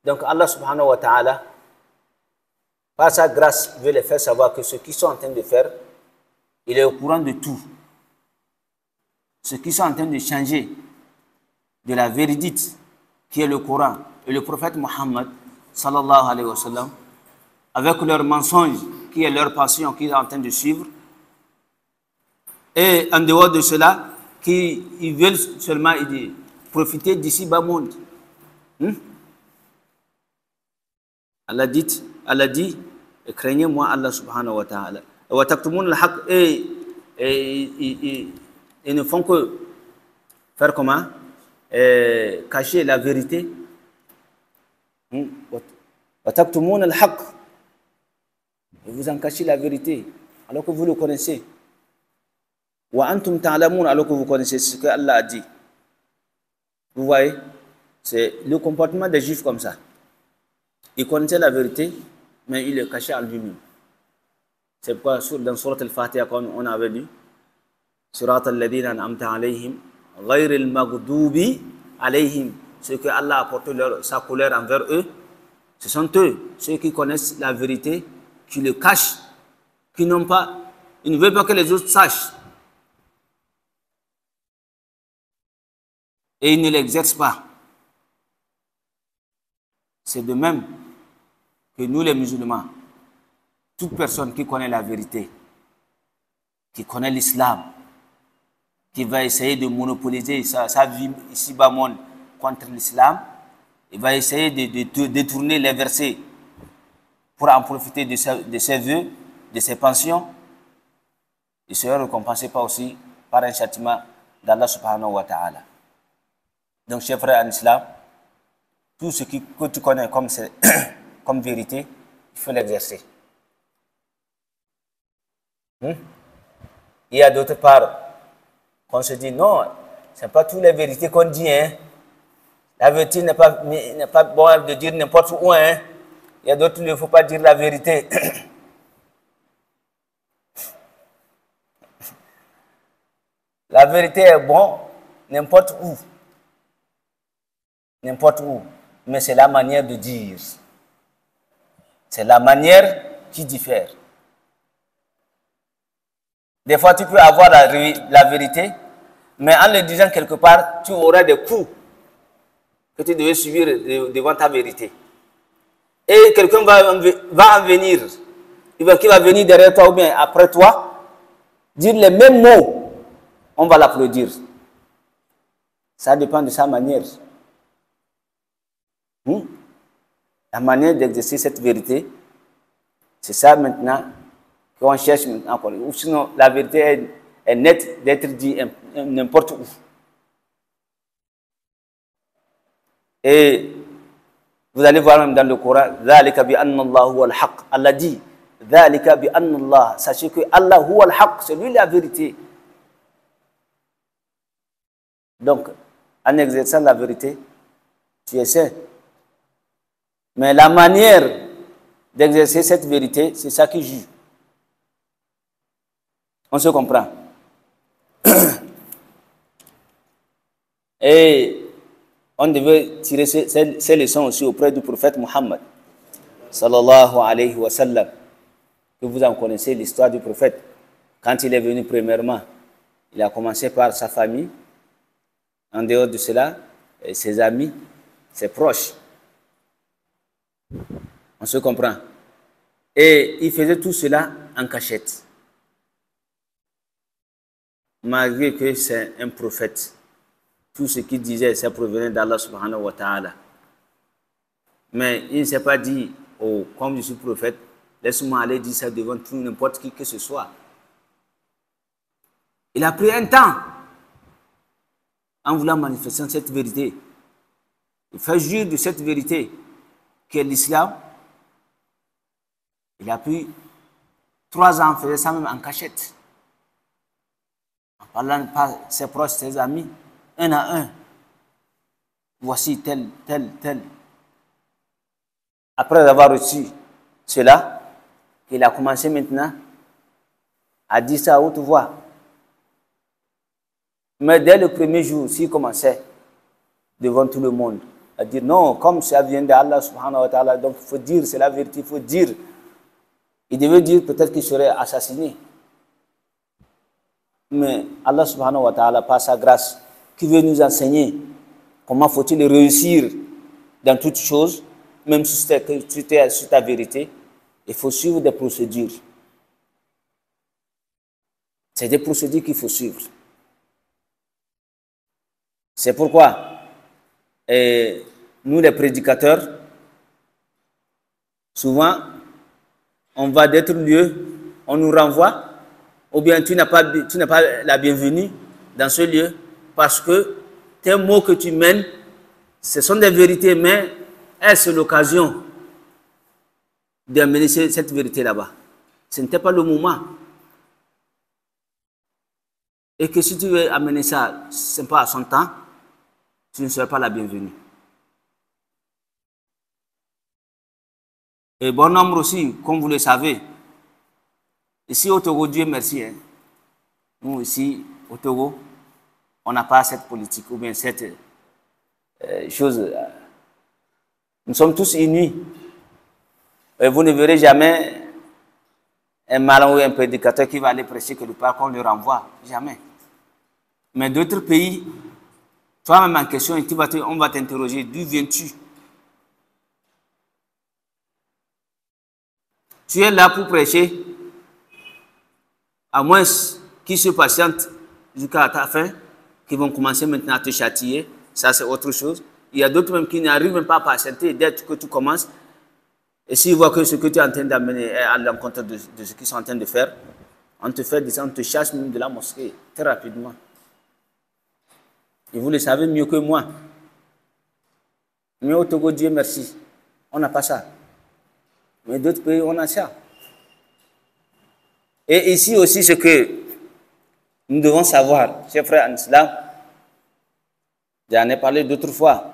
Donc Allah subhanahu wa ta'ala, par sa grâce, veut les faire savoir que ce qu'ils sont en train de faire, il est au courant de tout. Ce qu'ils sont en train de changer de la vérité qui est le Coran et le prophète Muhammad sallallahu alayhi wa sallam, avec leur mensonge qui est leur passion qu'ils sont en train de suivre, et en dehors de cela, ils veulent seulement profiter d'ici bas monde. Allah dit, craignez-moi Allah subhanahu wa ta'ala. Wa taktumun al-haq, et ils ne font que faire comment? Cacher la vérité. Wa taktumun al-haq. Et vous en cachez la vérité, alors que vous le connaissez. Wa antum ta'lamun, alors que vous connaissez ce que Allah a dit. Vous voyez, c'est le comportement des juifs comme ça. Ils connaissaient la vérité, mais ils le cachaient en lui-même. C'est pourquoi dans Surat al-Fatiha, comme on avait lu, Surat al-Ladina an'amta alayhim, ghayr al-maghdubi alayhim, ceux que Allah a porté sa colère envers eux, ce sont eux, ceux qui connaissent la vérité, qui le cachent, qui n'ont pas, ils ne veulent pas que les autres sachent. Et ils ne l'exercent pas. C'est de même que nous les musulmans, toute personne qui connaît la vérité, qui connaît l'islam, qui va essayer de monopoliser sa vie ici-bas monde contre l'islam, il va essayer de détourner les versets pour en profiter de ses vœux, de ses pensions, il sera récompensé pas aussi par un châtiment d'Allah subhanahu wa ta'ala. Donc, chers frères en islam, tout ce que tu connais comme vérité, il faut l'exercer. Il y a d'autre part qu'on se dit non, ce n'est pas toutes les vérités qu'on dit. Hein. La vérité n'est pas bon de dire n'importe où. Hein. Il y a d'autres où il ne faut pas dire la vérité. La vérité est bon n'importe où. N'importe où. Mais c'est la manière de dire. C'est la manière qui diffère. Des fois, tu peux avoir la vérité, mais en le disant quelque part, tu auras des coups que tu devais subir devant ta vérité. Et quelqu'un va en venir, qui va venir derrière toi ou bien après toi, dire les mêmes mots, on va l'applaudir. Ça dépend de sa manière. La manière d'exercer cette vérité, c'est ça maintenant qu'on cherche maintenant encore. Ou sinon, la vérité est nette d'être dit n'importe où. Et vous allez voir même dans le Coran, ذَلِكَ بِأَنَّ اللَّهُ هُوَ الْحَقِّ. Allah dit, ذَلِكَ بِأَنَّ اللَّهُ. Sachez que Allah هُوَ الْحَقِّ, c'est lui la vérité. Donc, en exerçant la vérité, Tu essaies. Mais la manière d'exercer cette vérité, c'est ça qui juge. On se comprend. Et on devait tirer ces leçons aussi auprès du prophète Muhammad, sallallahu alayhi wa sallam, que vous en connaissez l'histoire du prophète. Quand il est venu premièrement, il a commencé par sa famille. En dehors de cela, ses amis, ses proches. On se comprend. Et il faisait tout cela en cachette. Malgré que c'est un prophète. Tout ce qu'il disait, ça provenait d'Allah subhanahu wa ta'ala. Mais il ne s'est pas dit, oh, comme je suis prophète, laisse-moi aller dire ça devant tout n'importe qui que ce soit. Il a pris un temps en voulant manifester cette vérité. Il fait jure de cette vérité qu'est l'islam. Il a pris 3 ans, faisait ça même en cachette. En parlant par ses proches, ses amis, un à un. Voici tel. Après avoir reçu cela, il a commencé maintenant à dire ça à haute voix. Mais dès le premier jour, s'il commençait devant tout le monde à dire non, comme ça vient d'Allah subhanahu wa ta'ala, donc il faut dire, c'est la vérité, il faut dire. Il devait dire peut-être qu'il serait assassiné. Mais Allah subhanahu wa ta'ala, par sa grâce, qui veut nous enseigner comment faut-il réussir dans toutes choses, même si tu es sur ta vérité, il faut suivre des procédures. C'est des procédures qu'il faut suivre. C'est pourquoi nous les prédicateurs, souvent, on va d'autres lieux, on nous renvoie, ou bien tu n'as pas la bienvenue dans ce lieu, parce que tes mots que tu mènes, ce sont des vérités, mais est-ce l'occasion d'amener cette vérité là-bas? Ce n'était pas le moment. Et que si tu veux amener ça, ce n'est pas à son temps, tu ne seras pas la bienvenue. Et bon nombre aussi, comme vous le savez, ici au Togo, Dieu merci, hein, nous ici au Togo, on n'a pas cette politique ou bien cette chose. Nous sommes tous unis. Et vous ne verrez jamais un malin ou un prédicateur qui va aller prêcher quelque part qu'on le renvoie. Jamais. Mais d'autres pays, toi-même en question, on va t'interroger, d'où viens-tu? Tu es là pour prêcher, à moins qu'ils se patientent jusqu'à ta fin, qui vont commencer maintenant à te châtier, ça c'est autre chose. Il y a d'autres même qui n'arrivent même pas à patienter dès que tu commences. Et s'ils voient que ce que tu es en train d'amener est à l'encontre de ce qu'ils sont en train de faire, on te fait descendre, on te chasse même de la mosquée très rapidement. Et vous le savez mieux que moi. Mais au Togo, Dieu merci, on n'a pas ça. Mais d'autres pays, on a ça. Et ici aussi, ce que nous devons savoir, chers frères en islam, j'en ai parlé d'autres fois,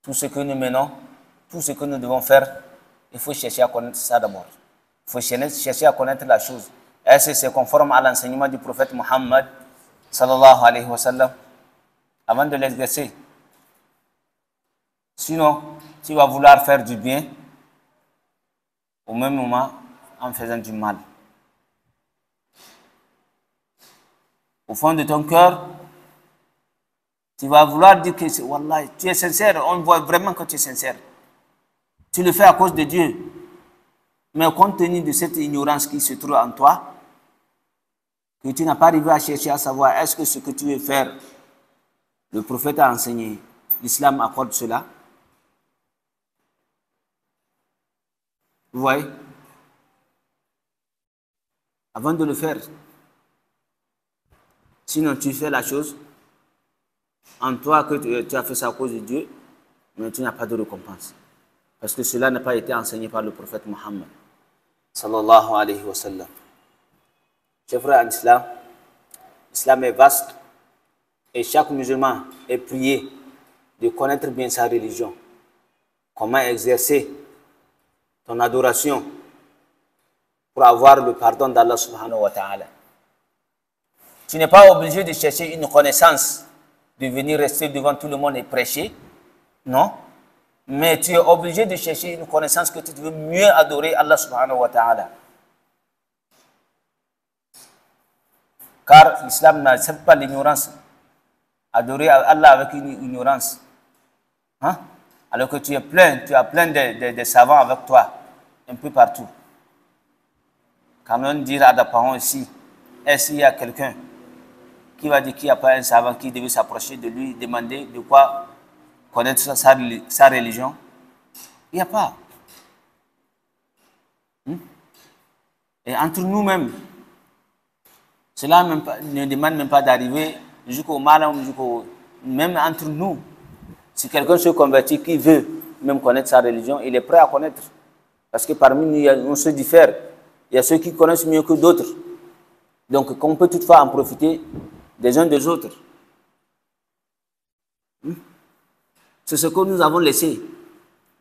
tout ce que nous menons, tout ce que nous devons faire, il faut chercher à connaître ça d'abord. Il faut chercher à connaître la chose. Est-ce que c'est conforme à l'enseignement du prophète Muhammad, sallallahu alayhi wa sallam, avant de l'exercer? Sinon, tu vas vouloir faire du bien, au même moment, en faisant du mal. Au fond de ton cœur, tu vas vouloir dire que Wallah, tu es sincère, on voit vraiment que tu es sincère. Tu le fais à cause de Dieu. Mais compte tenu de cette ignorance qui se trouve en toi, que tu n'as pas arrivé à chercher à savoir est-ce que ce que tu veux faire, le prophète a enseigné, l'islam accorde cela. Vous voyez? Avant de le faire. Sinon, tu fais la chose en toi que tu as fait ça à cause de Dieu, mais tu n'as pas de récompense. Parce que cela n'a pas été enseigné par le prophète Muhammad, sallallahu alayhi wa sallam. Chers frères en islam, l'islam est vaste et chaque musulman est prié de connaître bien sa religion, comment exercer ton adoration pour avoir le pardon d'Allah subhanahu wa ta'ala. Tu n'es pas obligé de chercher une connaissance, de venir rester devant tout le monde et prêcher, non. Mais tu es obligé de chercher une connaissance que tu veux mieux adorer Allah subhanahu wa ta'ala. Car l'islam n'accepte pas l'ignorance. Adorer Allah avec une ignorance. Hein? Alors que tu as plein de savants avec toi, un peu partout. Quand on dit à des parents ici, est-ce qu'il y a quelqu'un qui va dire qu'il n'y a pas un savant qui devait s'approcher de lui, demander de quoi connaître sa religion? Il n'y a pas. Et entre nous-mêmes, cela ne demande même pas d'arriver jusqu'au mal, même entre nous. Si quelqu'un se convertit, qui veut même connaître sa religion, il est prêt à connaître. Parce que parmi nous, on se diffère. Il y a ceux qui connaissent mieux que d'autres. Donc, on peut toutefois en profiter des uns des autres. C'est ce que nous avons laissé.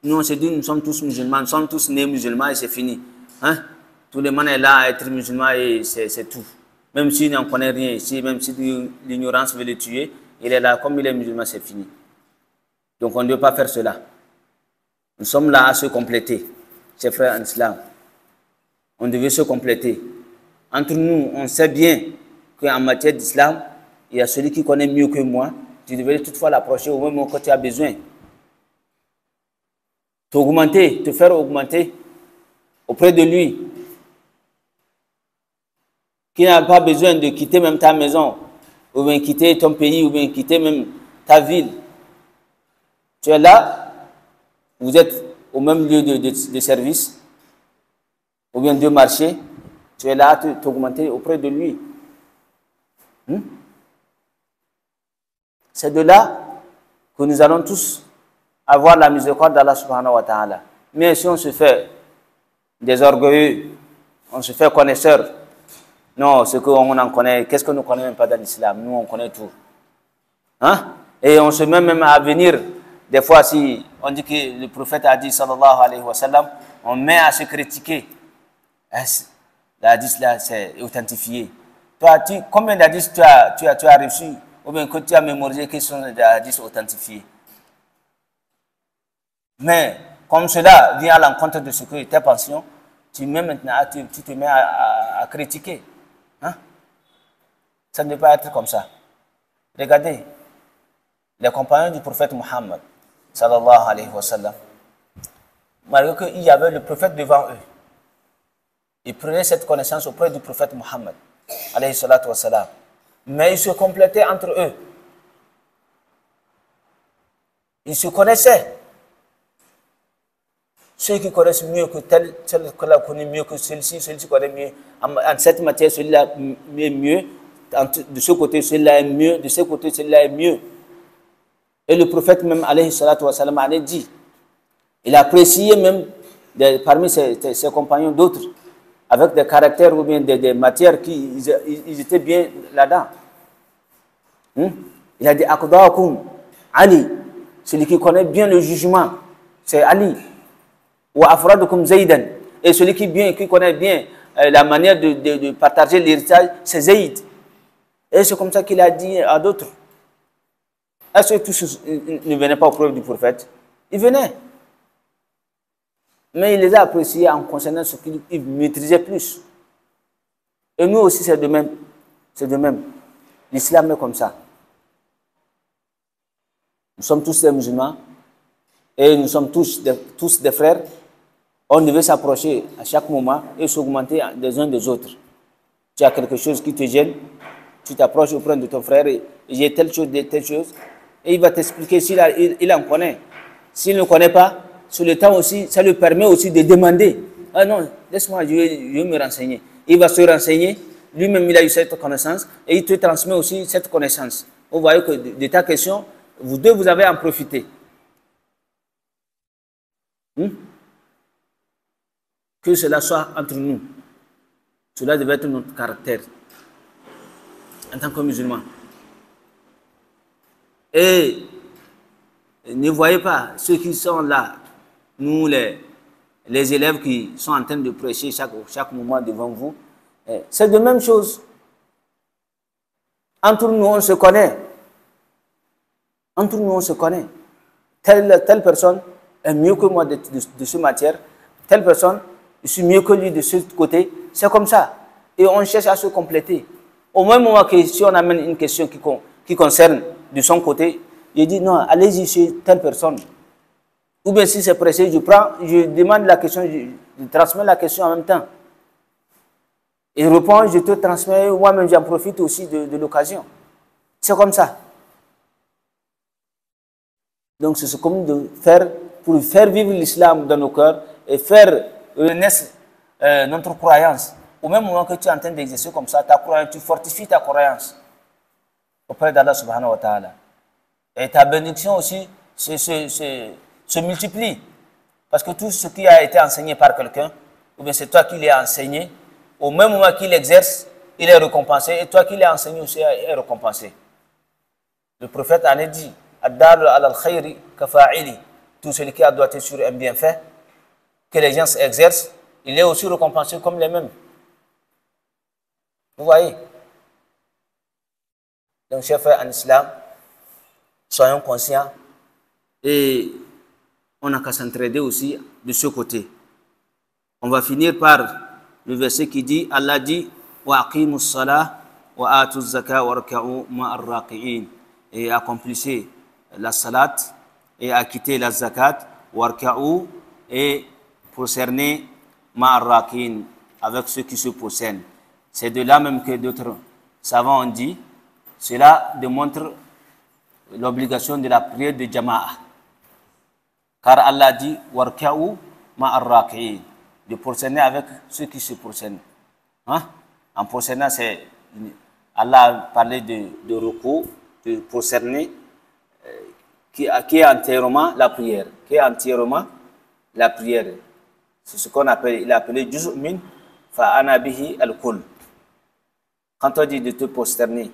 Nous, on s'est dit, nous sommes tous musulmans, nous sommes tous nés musulmans et c'est fini. Hein? Tout le monde est là à être musulman et c'est tout. Même s'il n'en connaît rien ici, même si l'ignorance veut le tuer, il est là, comme il est musulman, c'est fini. Donc on ne doit pas faire cela. Nous sommes là à se compléter, chers frères en islam. On devait se compléter. Entre nous, on sait bien qu'en matière d'islam, il y a celui qui connaît mieux que moi. Tu devrais toutefois l'approcher au moment où tu as besoin. Te faire augmenter auprès de lui. Qui n'a pas besoin de quitter même ta maison, ou bien quitter ton pays, ou bien quitter même ta ville. Tu es là, vous êtes au même lieu de service, ou bien de marché, tu es là à t'augmenter auprès de lui. C'est de là que nous allons tous avoir la miséricorde d'Allah subhanahu wa ta'ala. Mais si on se fait des orgueilleux, on se fait connaisseur, non, ce qu'on en connaît, qu'est-ce que nous ne connaissons même pas dans l'islam? Nous, on connaît tout. Hein? Et on se met même à venir, des fois, si on dit que le prophète a dit, sallallahu alayhi wa sallam, on met à se critiquer. L'hadith là, c'est authentifié. Toi, combien d'hadiths tu as reçu, ou bien que tu as mémorisé qui sont des hadiths authentifiés? Mais, comme cela vient à l'encontre de ce que tes pensions, tu te mets à critiquer. Hein? Ça ne peut pas être comme ça. Regardez, les compagnons du prophète Muhammad, sallallahu alayhi wa sallam, malgré qu'il y avait le prophète devant eux, ils prenaient cette connaissance auprès du prophète Muhammad, alayhi salatu wa sallam, mais ils se complétaient entre eux. Ils se connaissaient. Ceux qui connaissent mieux que tel connaît mieux que celui-ci connaît mieux. En cette matière, celui-là est mieux. De ce côté, celui-là est mieux. De ce côté, celui-là est mieux. Et le prophète même, alayhi salatu wa sallam, a dit, il appréciait même parmi ses compagnons d'autres, avec des caractères ou bien des matières qui ils étaient bien là-dedans. Il a dit, Aqdaakum Ali, celui qui connaît bien le jugement, c'est Ali. Ou afradukum Zaydan, et celui qui connaît bien la manière de partager l'héritage, c'est Zayd. Et c'est comme ça qu'il a dit à d'autres. Est-ce que tous ne venaient pas au preuve du prophète? Ils venaient. Mais il les a appréciés en concernant ce qu'ils maîtrisaient plus. Et nous aussi, c'est de même. C'est de même. L'islam est comme ça. Nous sommes tous des musulmans et nous sommes tous des frères. On devait s'approcher à chaque moment et s'augmenter des uns des autres. Tu as quelque chose qui te gêne, tu t'approches auprès de ton frère et j'ai telle chose, et il va t'expliquer s'il en connaît. S'il ne connaît pas, sur le temps aussi, ça lui permet aussi de demander. Ah non, laisse-moi, je vais me renseigner. Il va se renseigner, lui-même il a eu cette connaissance et il te transmet aussi cette connaissance. Vous voyez que de ta question, vous deux, vous avez en profité. Que cela soit entre nous. Cela devait être notre caractère en tant que musulmans. Et Ne voyez pas ceux qui sont là, nous les élèves qui sont en train de prêcher chaque moment devant vous. C'est de même chose. Entre nous, on se connaît. Entre nous, on se connaît. Telle personne est mieux que moi de cette matière. Telle personne, je suis mieux que lui de ce côté. C'est comme ça. Et on cherche à se compléter. Au même moment que si on amène une question qui concerne de son côté, je dis non, allez-y chez telle personne. Ou bien si c'est pressé, je demande la question, je transmets la question en même temps. Il répond, je te transmets, moi-même j'en profite aussi de l'occasion. C'est comme ça. Donc c'est ce qu'on de faire pour faire vivre l'islam dans nos cœurs et faire renaître notre croyance. Au même moment que tu es en train d'exercer comme ça, ta croyance, tu fortifies ta croyance auprès d'Allah subhanahu wa ta'ala. Et ta bénédiction aussi se multiplie. Parce que tout ce qui a été enseigné par quelqu'un, ou bien c'est toi qui l'as enseigné, au même moment qu'il exerce, il est récompensé, et toi qui l'as enseigné aussi est récompensé. Le prophète en a dit, Ad-dar al-khayri kafa'ili, tout celui qui a doigté sur un bienfait, que les gens exercent, il est aussi récompensé comme les mêmes. Vous voyez? Donc, chers frères en islam, soyons conscients et on n'a qu'à s'entraider aussi de ce côté. On va finir par le verset qui dit, Allah dit, wa aqimus salah wa atuz zakah wa raka'u ma'ar raqi'in, et accomplissez la salat et acquittez la zakat wa raka'u et procernez ma'ar raqi'in, avec ceux qui se procèdent. C'est de là même que d'autres savants ont dit, cela démontre l'obligation de la prière de Jama'a. Car Allah dit, warka'u ma'ar raqi'in, de prosterner avec ceux qui se prosternent. Hein? En prosternant, c'est Allah a parlé de ruku, de prosterner, qui est entièrement la prière. Qui est entièrement la prière. C'est ce qu'on appelle, il a appelé juz' min fa'ana bihi al-kul. Quand on dit de te prosterner,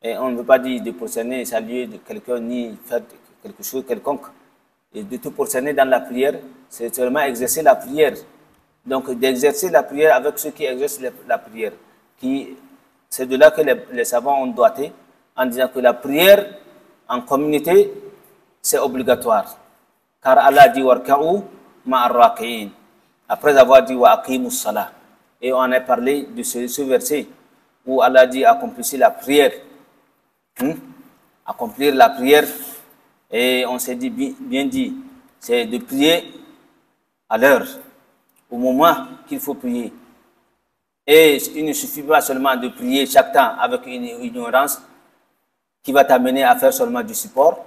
et on ne veut pas dire de prosterner, saluer de quelqu'un, ni faire quelque chose quelconque. Et de te prosterner dans la prière, c'est seulement exercer la prière. Donc d'exercer la prière avec ceux qui exercent la prière. C'est de là que les savants ont doigté en disant que la prière en communauté, c'est obligatoire. Car Allah dit warka'u ma'ar raqi'in. Après avoir dit wa aqimus salah. Et on a parlé de ce verset où Allah dit accomplissez la prière. Accomplir la prière, et on s'est dit bien dit, c'est de prier à l'heure, au moment qu'il faut prier. Et il ne suffit pas seulement de prier chaque temps avec une ignorance qui va t'amener à faire seulement du support,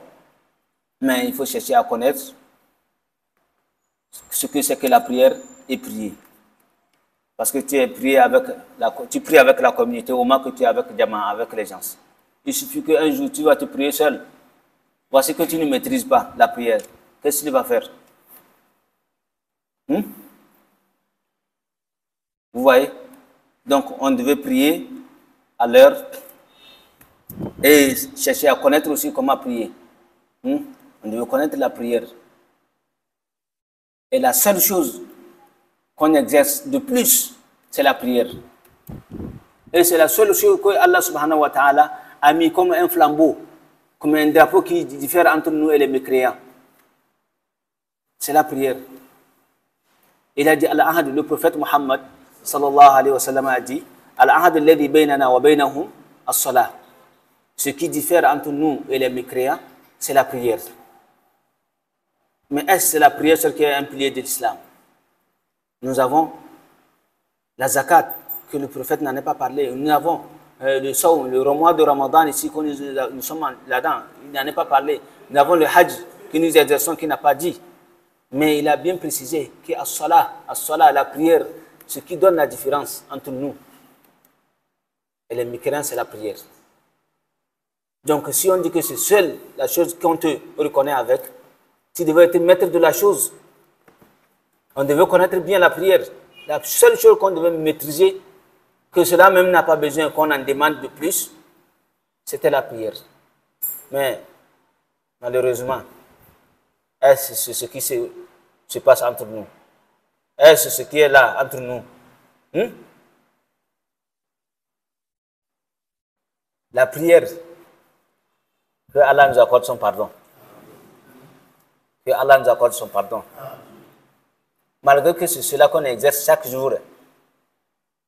mais il faut chercher à connaître ce que c'est que la prière et prier. Parce que tu pries avec la communauté au moment que tu es avec Jama'a, avec les gens. Il suffit qu'un jour tu vas te prier seul. Voici que tu ne maîtrises pas la prière. Qu'est-ce qu'il va faire? Vous voyez? Donc on devait prier à l'heure et chercher à connaître aussi comment prier. On devait connaître la prière. Et la seule chose qu'on exerce de plus, c'est la prière. Et c'est la seule chose que Allah subhanahu wa ta'ala a mis comme un flambeau, comme un drapeau qui diffère entre nous et les mécréants. C'est la prière. Il a dit, le prophète Muhammad sallallahu alayhi wa sallam a dit, Al-ahad alladhi baynana wa baynahum as-salah. Ce qui diffère entre nous et les mécréants, c'est la prière. Mais est-ce que la prière celle qui est un pilier de l'islam? Nous avons la zakat, que le prophète n'en a pas parlé. Nous avons le saum, le mois de Ramadan ici, que nous sommes là-dedans, il n'en a pas parlé. Nous avons le hajj que nous exerçons, qui n'a pas dit. Mais il a bien précisé que as-salah, la prière, ce qui donne la différence entre nous et les mécréants, c'est la prière. Donc si on dit que c'est seule la chose qu'on te reconnaît avec, tu devais être maître de la chose. On devait connaître bien la prière. La seule chose qu'on devait maîtriser, que cela même n'a pas besoin qu'on en demande de plus, c'était la prière. Mais malheureusement, Est-ce ce qui se passe entre nous? Est-ce ce qui est là entre nous? La prière, que Allah nous accorde son pardon. Que Allah nous accorde son pardon. Malgré que c'est cela qu'on exerce chaque jour,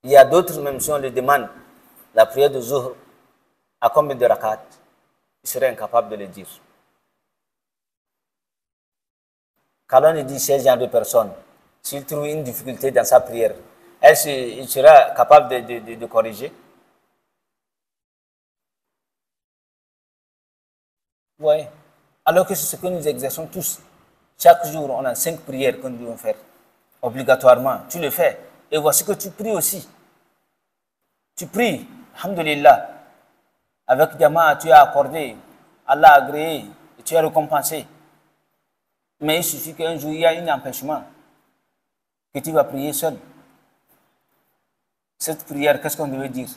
il y a d'autres, même si on le demande, la prière de Zuhr, à combien de rakat, il serait incapable de le dire. Quand on dit ce genre de personnes, s'il trouve une difficulté dans sa prière, est-ce qu'il sera capable de corriger? Oui. Alors que c'est ce que nous exerçons tous. Chaque jour, on a 5 prières que nous devons faire. Obligatoirement. Tu le fais. Et voici que tu pries aussi. Tu pries. Alhamdulillah. Avec Jama'a, tu as accordé. Allah a agréé. Et tu es récompensé. Mais il suffit qu'un jour, il y a un empêchement. Que tu vas prier seul. Cette prière, qu'est-ce qu'on devait dire?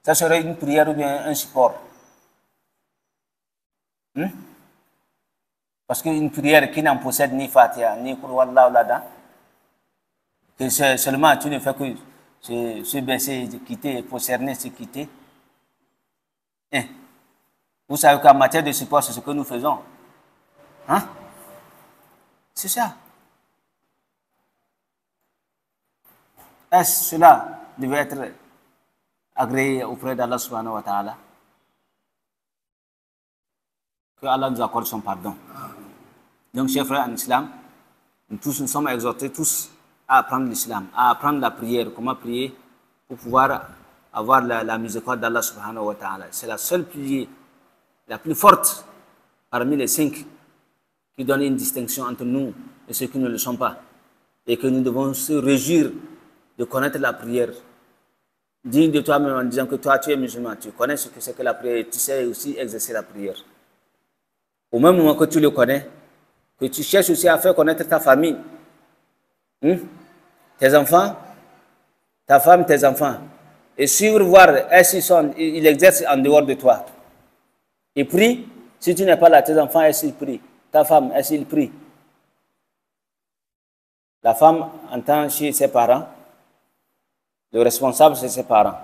Ça serait une prière ou bien un support? Parce qu'une prière qui n'en possède ni Fatiha, ni Qul Huwallahu là-dedans, que seulement tu ne fais que se baisser, quitter, prosterner, se quitter. Vous savez qu'en matière de support, c'est ce que nous faisons. C'est ça. Est-ce cela devait être agréé auprès d'Allah subhanahu wa ta'ala? Que Allah nous accorde son pardon. Donc, chers frères en islam, nous sommes exhortés tous à apprendre l'islam, à apprendre la prière, comment prier pour pouvoir avoir la miséricorde d'Allah subhanahu wa ta'ala. C'est la seule prière, la plus forte parmi les 5 qui donne une distinction entre nous et ceux qui ne le sont pas. Et que nous devons se réjouir de connaître la prière. Digne de toi-même en disant que toi, tu es musulman, tu connais ce que c'est que la prière et tu sais aussi exercer la prière. Au même moment que tu le connais, que tu cherches aussi à faire connaître ta famille, tes enfants, ta femme, tes enfants, et suivre, voir, est-ce qu'ils exercent en dehors de toi. Ils prient, si tu n'es pas là, tes enfants, est-ce qu'ils prient? Ta femme, est-ce qu'ils prient? La femme entend chez ses parents, le responsable, c'est ses parents.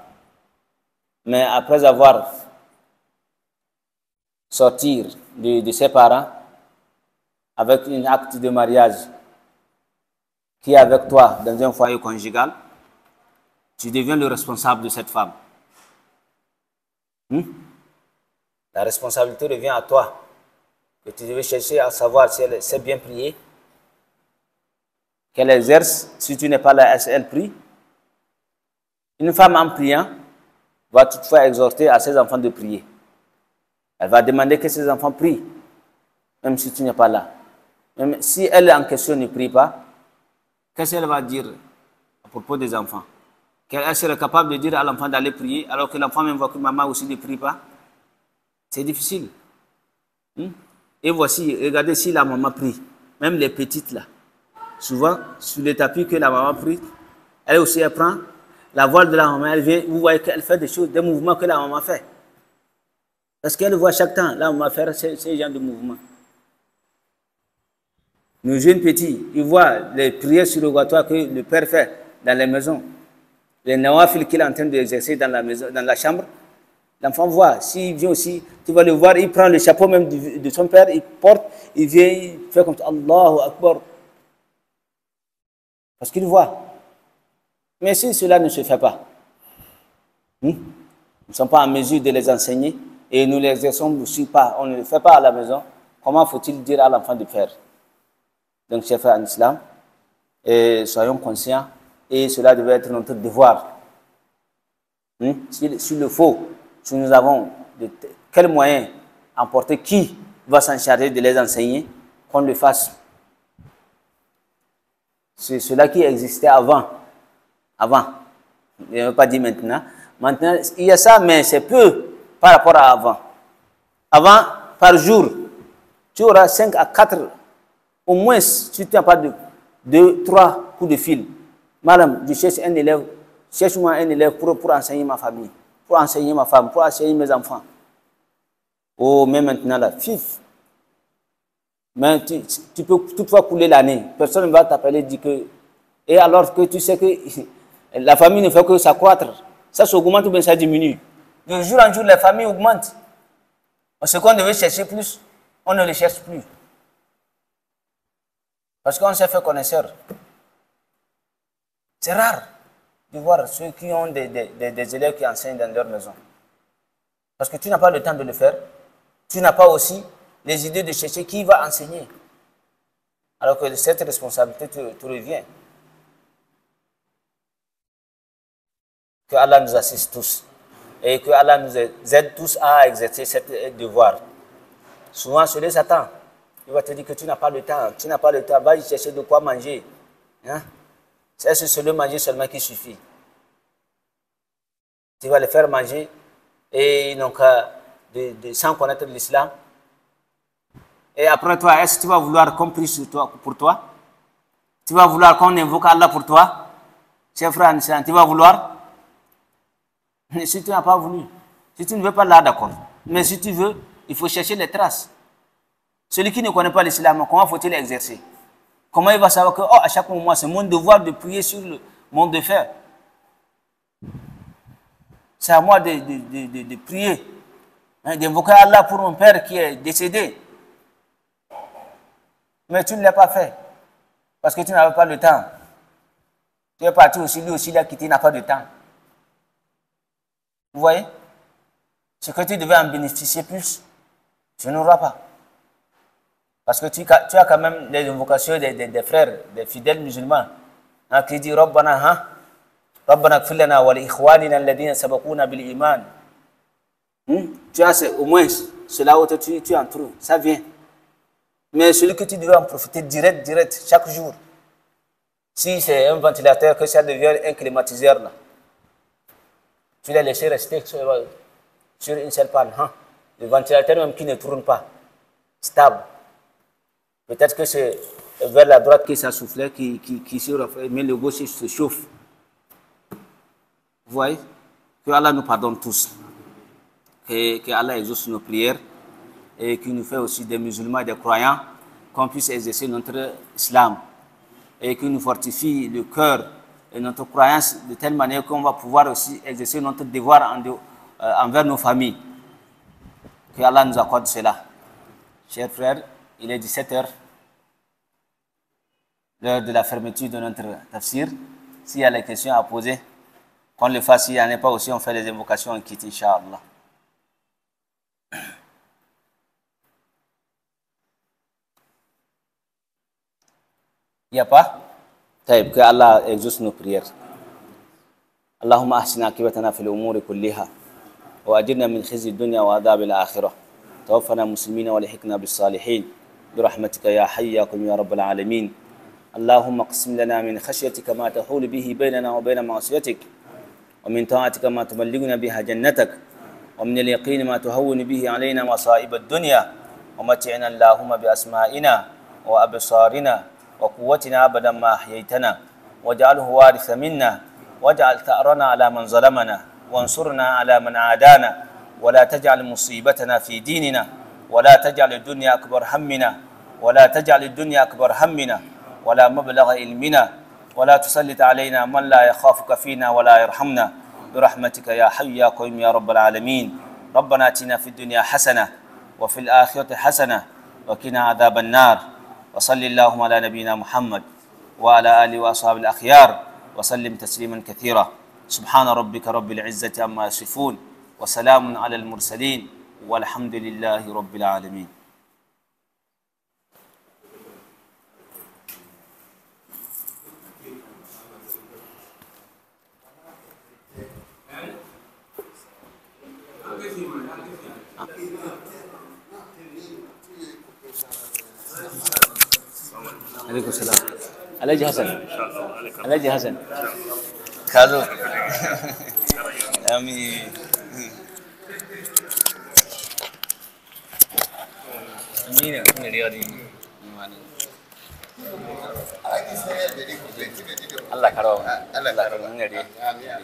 Mais après avoir sorti de ses parents, avec un acte de mariage qui est avec toi dans un foyer conjugal, tu deviens le responsable de cette femme. La responsabilité revient à toi, que tu devais chercher à savoir si elle sait bien prier, qu'elle exerce. Si tu n'es pas là, elle prie. Une femme en priant va toutefois exhorter à ses enfants de prier. Elle va demander que ses enfants prient, même si tu n'es pas là. Même si elle en question ne prie pas, qu'est-ce qu'elle va dire à propos des enfants? Qu'elle serait capable de dire à l'enfant d'aller prier, alors que l'enfant même voit que maman aussi ne prie pas? C'est difficile. Et voici, regardez si la maman prie, même les petites là. Souvent, sur le tapis que la maman prie, elle aussi elle prend la voile de la maman, elle vient, vous voyez qu'elle fait des choses, des mouvements que la maman fait. Parce qu'elle voit chaque temps la maman faire ces genres de mouvements. Nos jeunes petits, ils voient les prières surrogatoires que le père fait dans les maisons, les nawafil qu'il est en train d'exercer dans la maison, dans la chambre. L'enfant voit, s'il vient aussi, tu vas le voir, il prend le chapeau même de son père, il porte, il vient, il fait comme ça, Allahu Akbar. Parce qu'il voit. Mais si cela ne se fait pas, nous ne sommes pas en mesure de les enseigner et nous les exerçons aussi pas, on ne le fait pas à la maison, comment faut-il dire à l'enfant de faire? Donc, chers frères en islam, soyons conscients et cela devait être notre devoir. S'il le faut, si nous avons quels moyens emporter, qui va s'en charger de les enseigner, qu'on le fasse. C'est cela qui existait avant. Je ne veux pas dire maintenant. Maintenant, il y a ça, mais c'est peu par rapport à avant. Avant, par jour, tu auras 5 à 4, au moins, si tu n'as pas de 2, 3 coups de fil. Madame, je cherche un élève, cherche-moi un élève pour enseigner ma famille, pour enseigner ma femme, pour enseigner mes enfants. Oh, mais maintenant, là, fif. Mais tu peux toutefois couler l'année. Personne ne va t'appeler et dire que... Et alors que tu sais que la famille ne fait que s'accroître. Ça s'augmente ou bien ça diminue. De jour en jour, la famille augmente. Ce qu'on devait chercher plus, on ne le cherche plus. Parce qu'on s'est fait connaisseur. C'est rare de voir ceux qui ont des élèves qui enseignent dans leur maison. Parce que tu n'as pas le temps de le faire. Tu n'as pas aussi les idées de chercher qui va enseigner. Alors que cette responsabilité te revient. Que Allah nous assiste tous. Et que Allah nous aide tous à exercer ce devoir. Souvent, celui Satan, il va te dire que tu n'as pas le temps. Tu n'as pas le temps. Va y chercher de quoi manger. Hein? C'est le manger seulement qui suffit. Tu vas le faire manger et non qu'à sans connaître l'islam. Et après toi, est-ce que tu vas vouloir qu'on prie sur toi, pour toi? Tu vas vouloir qu'on invoque Allah pour toi? Chers frères en islam, tu vas vouloir? Mais si tu n'as pas voulu, si tu ne veux pas là, d'accord. Mais si tu veux, il faut chercher les traces. Celui qui ne connaît pas l'islam, comment faut-il exercer? Comment il va savoir que, oh, à chaque moment, c'est mon devoir de prier sur mon devoir. C'est à moi de prier, hein, d'invoquer Allah pour mon père qui est décédé. Mais tu ne l'as pas fait, parce que tu n'avais pas le temps. Tu es parti aussi, lui aussi, il a quitté, il n'a pas de temps. Vous voyez? Ce que tu devais en bénéficier plus, tu n'auras pas. Parce que tu as quand même les invocations des frères, des fidèles musulmans, hein, qui disent Rabbana, hein? Rabbana kfir lana wa li ikhwanina alladhina sabaquna bil iman. Tu as au moins cela où tu en trouves, ça vient. Mais celui que tu devais en profiter direct, chaque jour. Si c'est un ventilateur, que ça devient un climatiseur là. Tu l'as laissé rester sur une seule panne. Hein? Le ventilateur même qui ne tourne pas, stable. Peut-être que c'est vers la droite que ça soufflait, qui se refait, mais le gauche se chauffe. Vous voyez? Que Allah nous pardonne tous. Que Allah exauce nos prières et qu'il nous fait aussi des musulmans et des croyants, qu'on puisse exercer notre islam et qu'il nous fortifie le cœur et notre croyance de telle manière qu'on va pouvoir aussi exercer notre devoir envers nos familles. Que Allah nous accorde cela. Chers frères, il est 17h, l'heure de la fermeture de notre tafsir. S'il y a des questions à poser, qu'on le fasse. S'il n'y en a pas aussi, on fait les invocations et quitte, Inch'Allah. Il n'y a pas? طيب, que Allah exauce nos prières. اللهم أحسن عاقبتنا في الأمور كلها وأجرنا من خزي الدنيا وعذاب الآخرة توفنا مسلمين ولحقنا بالصالحين برحمتك يا حي يا قيوم يا رب العالمين. اللهم اقسم لنا من خشيتك ما تحول به بيننا وبين معصيتك ومن طاعتك ما تبلغنا بها جنتك ومن اليقين ما تهون به علينا مصائب الدنيا ومتعنا اللهم بأسمائنا وأبصارنا وقوتنا أبدا ما أحييتنا واجعله وارث منا واجعل ثأرنا على من ظلمنا وانصرنا على من عادانا ولا تجعل مصيبتنا في ديننا ولا تجعل الدنيا أكبر همنا ولا تجعل الدنيا أكبر همنا ولا مبلغ علمنا ولا تسلط علينا من لا يخافك فينا ولا يرحمنا برحمتك يا حي يا قيوم يا رب العالمين. ربنا آتنا في الدنيا حسنة وفي الآخرة حسنة وقنا عذاب النار. وصل اللهم على نبينا محمد وعلى آله وأصحابه الأخيار وسلم تسليما كثيرا. سبحان ربك رب العزة عما يصفون وسلام على المرسلين والحمد لله رب العالمين. عليكم السلام. Alhaji Hassan. Alhaji Hassan. Ka zo. Amin. Amina, kuna riyadi. Allah karawa. Allah karawa. Amin.